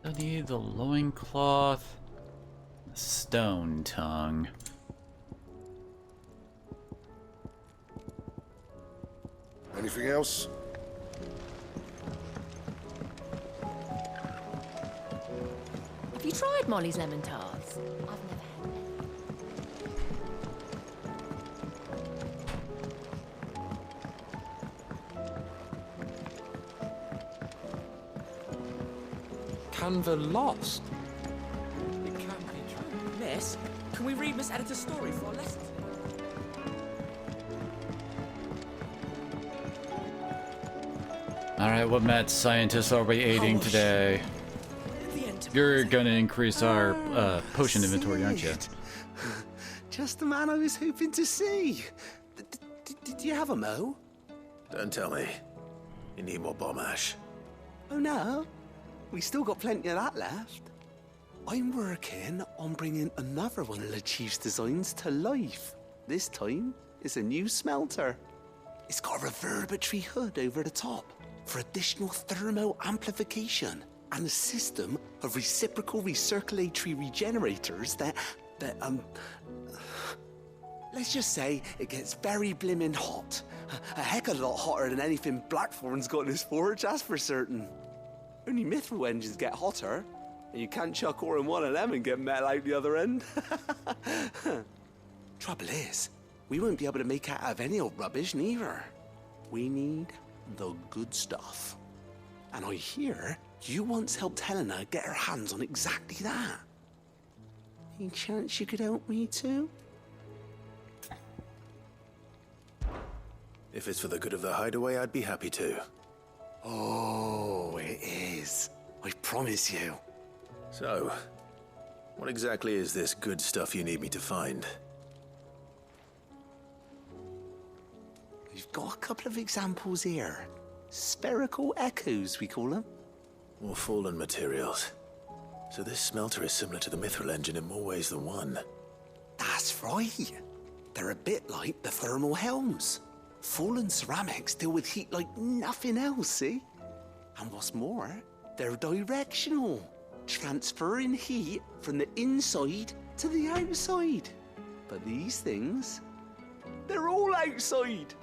I need the loincloth, the stone tongue. Anything else? Have you tried Molly's lemon tarts? I've never had Canva lost. It can't be true. Miss, can we read Miss Editor's story for our lessons? Alright, what mad scientists are we aiding today? You're gonna increase our potion inventory, aren't you? Just the man I was hoping to see. Did you have a mo? Don't tell me. You need more bomb ash. Oh no, we still got plenty of that left. I'm working on bringing another one of the Chief's designs to life. This time, it's a new smelter. It's got a reverberatory hood over the top for additional thermo amplification and a system of reciprocal recirculatory regenerators that let's just say it gets very blimmin' hot. A heck of a lot hotter than anything Blackthorn's got in his forge, that's for certain. Only mithril engines get hotter, and you can't chuck ore in one of them and get metal out the other end. Trouble is, we won't be able to make out of any old rubbish neither. We need the good stuff. And I hear you once helped Helena get her hands on exactly that. Any chance you could help me too? If it's for the good of the hideaway, I'd be happy to. Oh, it is. I promise you. So, what exactly is this good stuff you need me to find? We've got a couple of examples here. Spherical echoes, we call them. More fallen materials. So this smelter is similar to the mithril engine in more ways than one. That's right. They're a bit like the thermal helms. Fallen ceramics deal with heat like nothing else, see? And what's more, they're directional, transferring heat from the inside to the outside. But these things, they're all outside.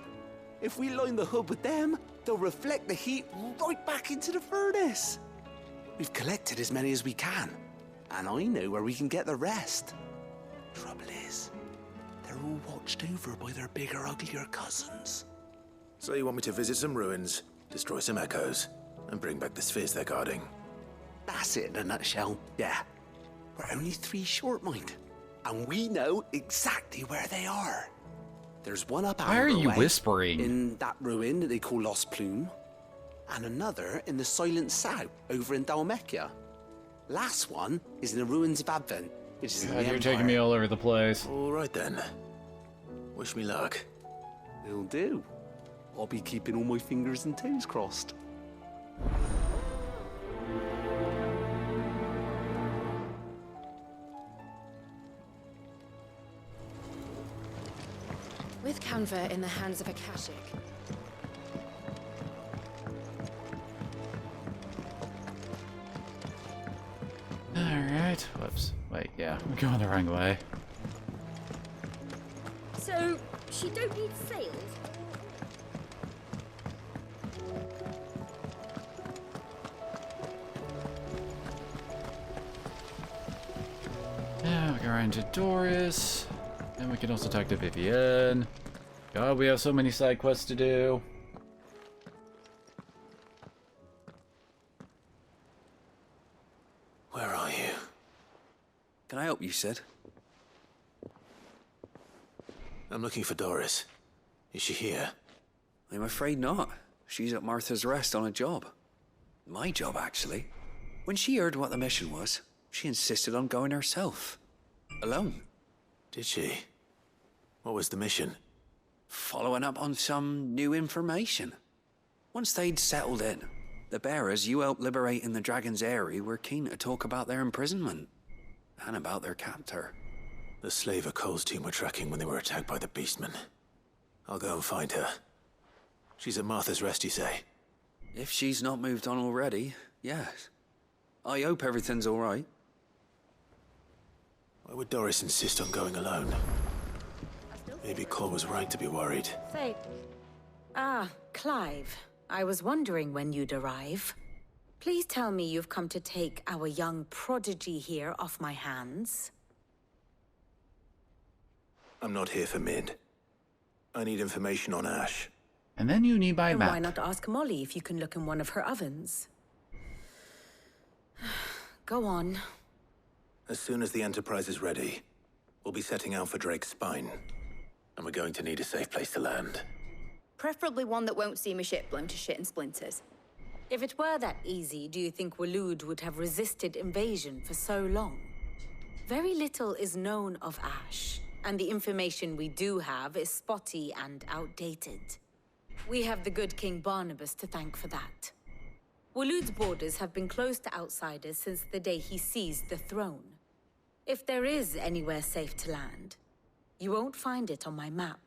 If we line the hub with them, they'll reflect the heat right back into the furnace. We've collected as many as we can, and I know where we can get the rest. Trouble is, they're all watched over by their bigger, uglier cousins. So you want me to visit some ruins, destroy some echoes, and bring back the spheres they're guarding? That's it in a nutshell, yeah. We're only 3 short, mind. And we know exactly where they are. There's one up Why are you Amberway, whispering? in that ruin that they call Lost Plume, and another in the Silent South over in Dalmekia. Last one is in the ruins of Advent, which is in God, the you're taking me all over the place. All right then. Wish me luck. Will do. I'll be keeping all my fingers and toes crossed. With Canva in the hands of a Kashik, Alright. Whoops. Wait, yeah. I'm going the wrong way. So, she don't need sails? Yeah, we go around to Doris. And we can also talk to Vivienne. God, we have so many side quests to do. Where are you? Can I help you, Sid? I'm looking for Doris. Is she here? I'm afraid not. She's at Martha's Rest on a job. My job, actually. When she heard what the mission was, she insisted on going herself. Alone. Did she? What was the mission? Following up on some new information. Once they'd settled in, the bearers you helped liberate in the Dragon's Eyrie were keen to talk about their imprisonment. And about their captor. The slaver Cole's team were tracking when they were attacked by the Beastmen. I'll go and find her. She's at Martha's Rest, you say? If she's not moved on already, yes. I hope everything's all right. Why would Doris insist on going alone? Maybe Cole was right to be worried. Say. Clive. I was wondering when you'd arrive. Please tell me you've come to take our young prodigy here off my hands. I'm not here for Mid. I need information on Ash. And then you need my Then map. why not ask Molly if you can look in one of her ovens? Go on. As soon as the Enterprise is ready, we'll be setting out for Drake's Spine. And we're going to need a safe place to land. Preferably one that won't see my ship blown to shit and splinters. If it were that easy, do you think Waloed would have resisted invasion for so long? Very little is known of Ash, and the information we do have is spotty and outdated. We have the good King Barnabas to thank for that. Waloed's borders have been closed to outsiders since the day he seized the throne. If there is anywhere safe to land, you won't find it on my map.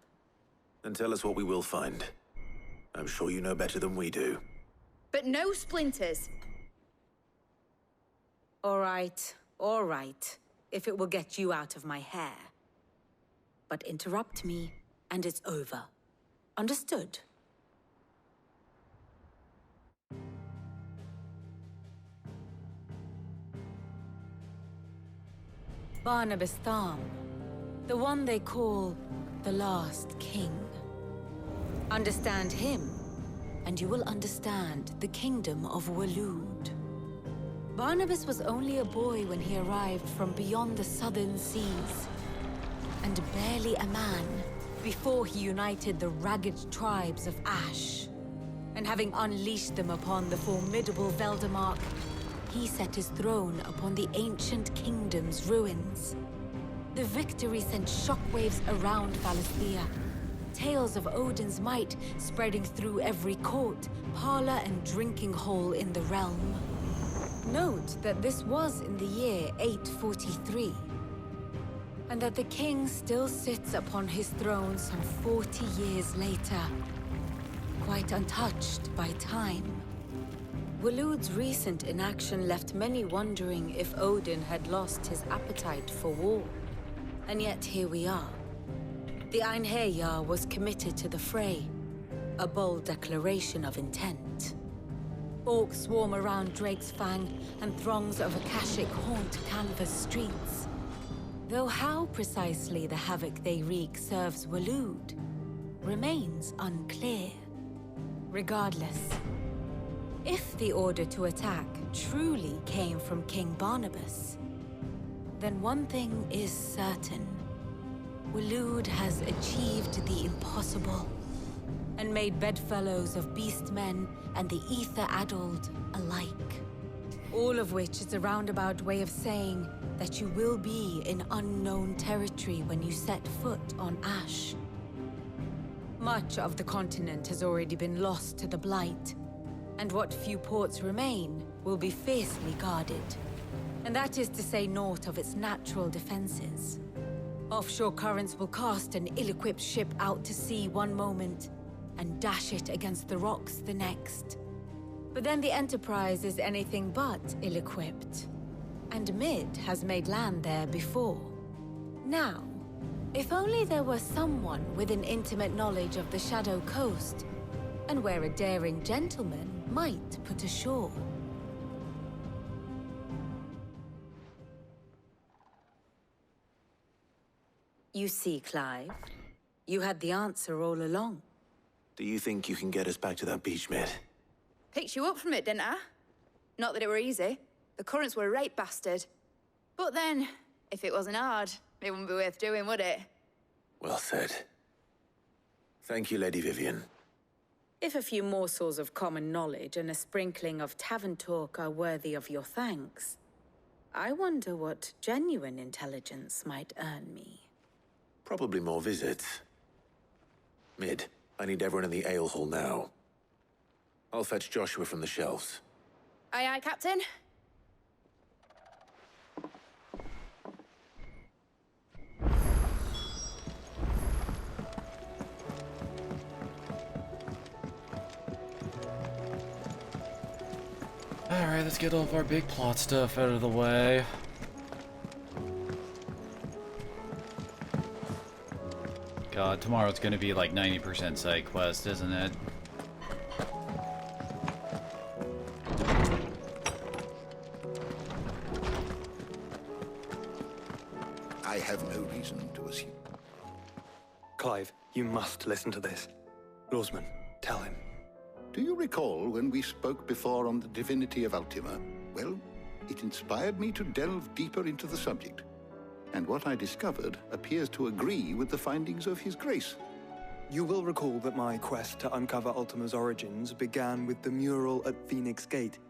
Then tell us what we will find. I'm sure you know better than we do. But no splinters. All right, if it will get you out of my hair. But interrupt me, and it's over. Understood? Barnabas Tharm, the one they call the Last King. Understand him, and you will understand the kingdom of Waloed. Barnabas was only a boy when he arrived from beyond the southern seas, and barely a man before he united the ragged tribes of Ash. And having unleashed them upon the formidable Veldamark, he set his throne upon the ancient kingdom's ruins. The victory sent shockwaves around Valisthea. Tales of Odin's might spreading through every court, parlor, and drinking hole in the realm. Note that this was in the year 843, and that the king still sits upon his throne some 40 years later, quite untouched by time. Waloed's recent inaction left many wondering if Odin had lost his appetite for war. And yet here we are. The Einherjar was committed to the fray, a bold declaration of intent. Orcs swarm around Drake's Fang, and throngs of Akashic haunt Canvas streets. Though how precisely the havoc they wreak serves Waloed remains unclear. Regardless, if the order to attack truly came from King Barnabas, then one thing is certain. Waloed has achieved the impossible, and made bedfellows of beastmen and the ether-addled alike. All of which is a roundabout way of saying that you will be in unknown territory when you set foot on Ash. Much of the continent has already been lost to the Blight, and what few ports remain will be fiercely guarded. And that is to say naught of its natural defenses. Offshore currents will cast an ill-equipped ship out to sea one moment, and dash it against the rocks the next. But then the Enterprise is anything but ill-equipped. And Mid has made land there before. Now, if only there were someone with an intimate knowledge of the Shadow Coast, and where a daring gentleman might put ashore. You see, Clive, you had the answer all along. Do you think you can get us back to that beach, Mid? Picked you up from it, didn't I? Not that it were easy. The currents were a right bastard. But then, if it wasn't hard, it wouldn't be worth doing, would it? Well said. Thank you, Lady Vivian. If a few morsels of common knowledge and a sprinkling of tavern talk are worthy of your thanks, I wonder what genuine intelligence might earn me. Probably more visits. Mid, I need everyone in the ale hall now. I'll fetch Joshua from the shelves. Aye, aye, Captain. Alright, let's get all of our big plot stuff out of the way. God, tomorrow's gonna be like 90% side quest, isn't it? I have no reason to assume. Clive, you must listen to this. Lawsman, tell him. Do you recall when we spoke before on the divinity of Ultima? Well, it inspired me to delve deeper into the subject. And what I discovered appears to agree with the findings of His Grace. You will recall that my quest to uncover Ultima's origins began with the mural at Phoenix Gate.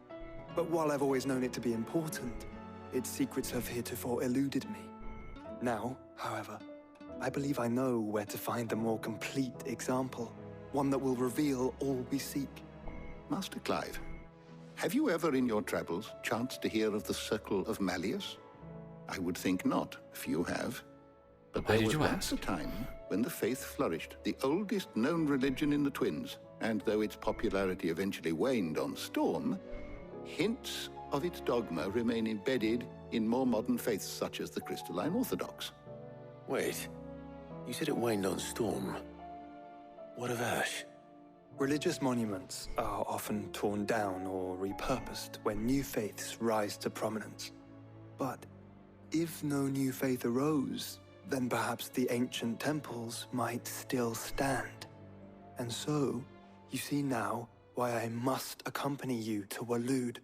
But while I've always known it to be important, its secrets have heretofore eluded me. Now, however, I believe I know where to find the more complete example. One that will reveal all we seek. Master Clive, have you ever in your travels chanced to hear of the Circle of Malleus? I would think not, if you have. But there was once a time when the faith flourished, the oldest known religion in the Twins, and though its popularity eventually waned on Storm, hints of its dogma remain embedded in more modern faiths such as the Crystalline Orthodox. Wait, you said it waned on Storm. What of Ash? Religious monuments are often torn down or repurposed when new faiths rise to prominence. But if no new faith arose, then perhaps the ancient temples might still stand. And so, you see now why I must accompany you to Waloed.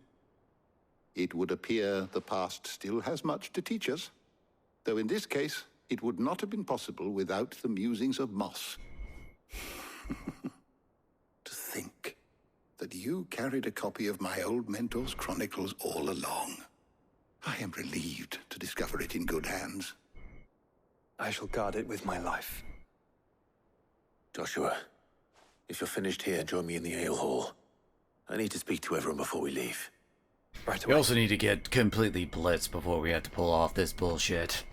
It would appear the past still has much to teach us, though in this case, it would not have been possible without the musings of Moss. To think that you carried a copy of my old mentor's chronicles all along. I am relieved to discover it in good hands. I shall guard it with my life. Joshua, if you're finished here, join me in the ale hall. I need to speak to everyone before we leave. Right away. We also need to get completely blitzed before we have to pull off this bullshit.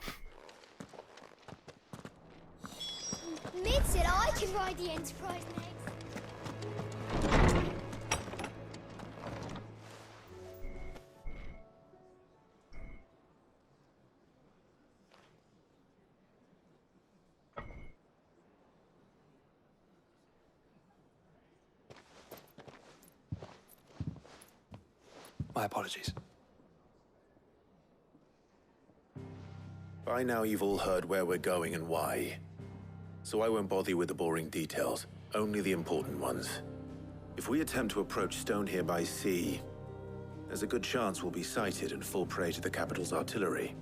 Mid said I could ride the Enterprise next. My apologies. By now you've all heard where we're going and why. So I won't bother you with the boring details, only the important ones. If we attempt to approach Stone here by sea, there's a good chance we'll be sighted and fall prey to the capital's artillery.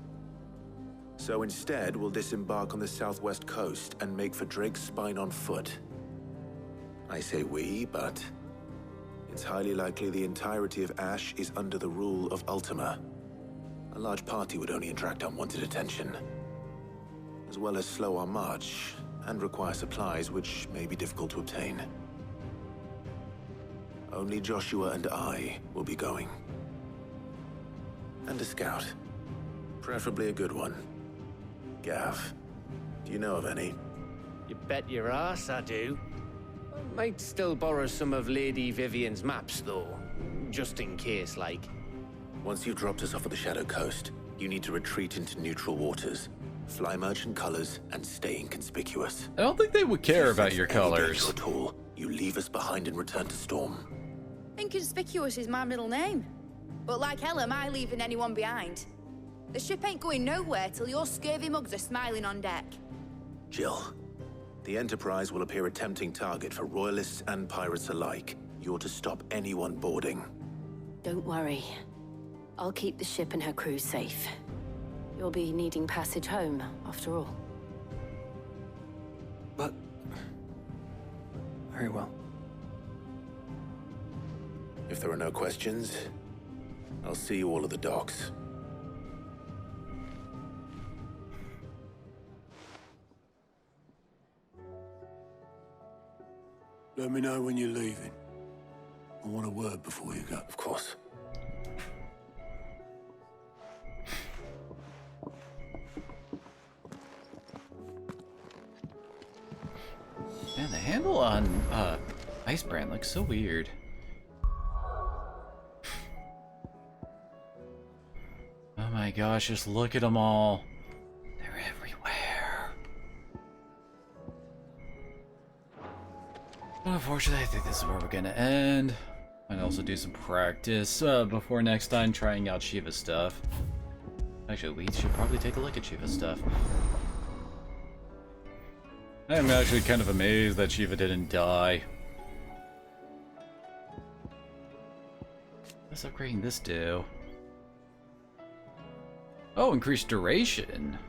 So instead, we'll disembark on the southwest coast and make for Drake's Spine on foot. I say we, but it's highly likely the entirety of Ash is under the rule of Ultima. A large party would only attract unwanted attention, as well as slow our march and require supplies which may be difficult to obtain. Only Joshua and I will be going. And a scout. Preferably a good one. Gav, do you know of any? You bet your ass I do. Might still borrow some of Lady Vivian's maps, though. Just in case, like. Once you've dropped us off at the Shadow Coast, you need to retreat into neutral waters. Fly merchant colors and stay inconspicuous. I don't think they would care about your Any danger colors. at all, you leave us behind and return to Storm. Inconspicuous is my middle name. But like hell am I leaving anyone behind. The ship ain't going nowhere till your scurvy mugs are smiling on deck. Jill, the Enterprise will appear a tempting target for royalists and pirates alike. You're to stop anyone boarding. Don't worry. I'll keep the ship and her crew safe. You'll be needing passage home, after all. But... very well. If there are no questions, I'll see you all at the docks. Let me know when you're leaving. I want a word before you go. Of course. Man, the handle on Icebrand looks so weird. Oh my gosh, just look at them all. They're everywhere. Unfortunately, I think this is where we're gonna end. Might also do some practice before next time trying out Shiva's stuff. Actually, we should probably take a look at Shiva's stuff. I'm actually kind of amazed that Shiva didn't die. What's upgrading this do? Oh, increased duration.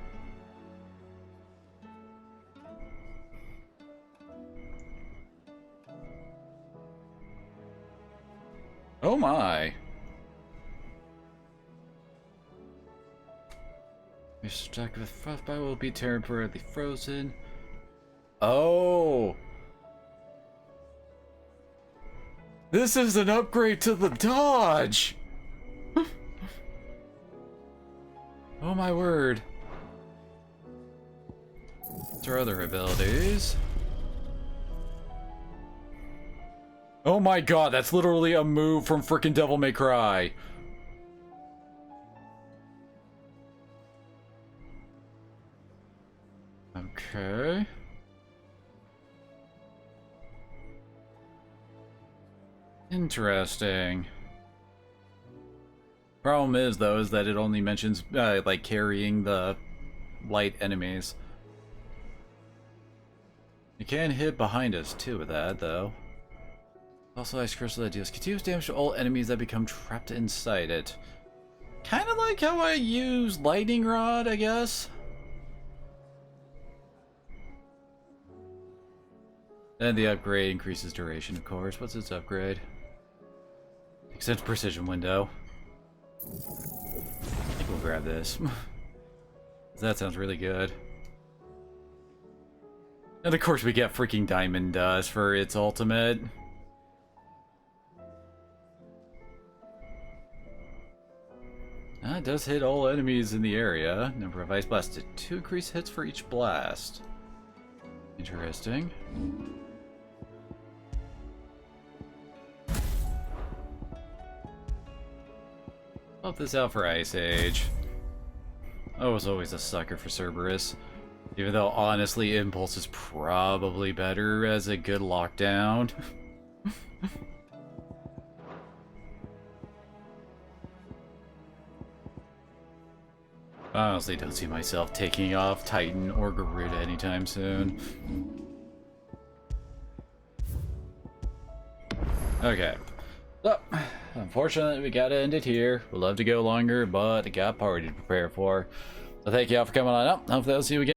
Oh my. You're stuck with frostbite will be temporarily frozen. Oh. This is an upgrade to the dodge. Oh my word. What's our other abilities? Oh my god, that's literally a move from frickin' Devil May Cry. Okay. Interesting. Problem is, though, is that it only mentions, like, carrying the light enemies. You can hit behind us, too, with that, though. Also, Ice Crystal that deals continuous damage to all enemies that become trapped inside it. Kind of like how I use Lightning Rod, I guess. And the upgrade increases duration, of course. What's its upgrade? Extends precision window. I think we'll grab this. That sounds really good. And of course we get freaking Diamond Dust for its ultimate. It does hit all enemies in the area. Number of ice blasted. 2 increased hits for each blast. Interesting. Pop this out for Ice Age. I was always a sucker for Cerberus. Even though, honestly, Impulse is probably better as a good lockdown. I honestly don't see myself taking off Titan or Garuda anytime soon. Okay. So, unfortunately, we gotta end it here. We'd love to go longer, but I got a party to prepare for. So thank you all for coming on up. Hopefully I'll see you again.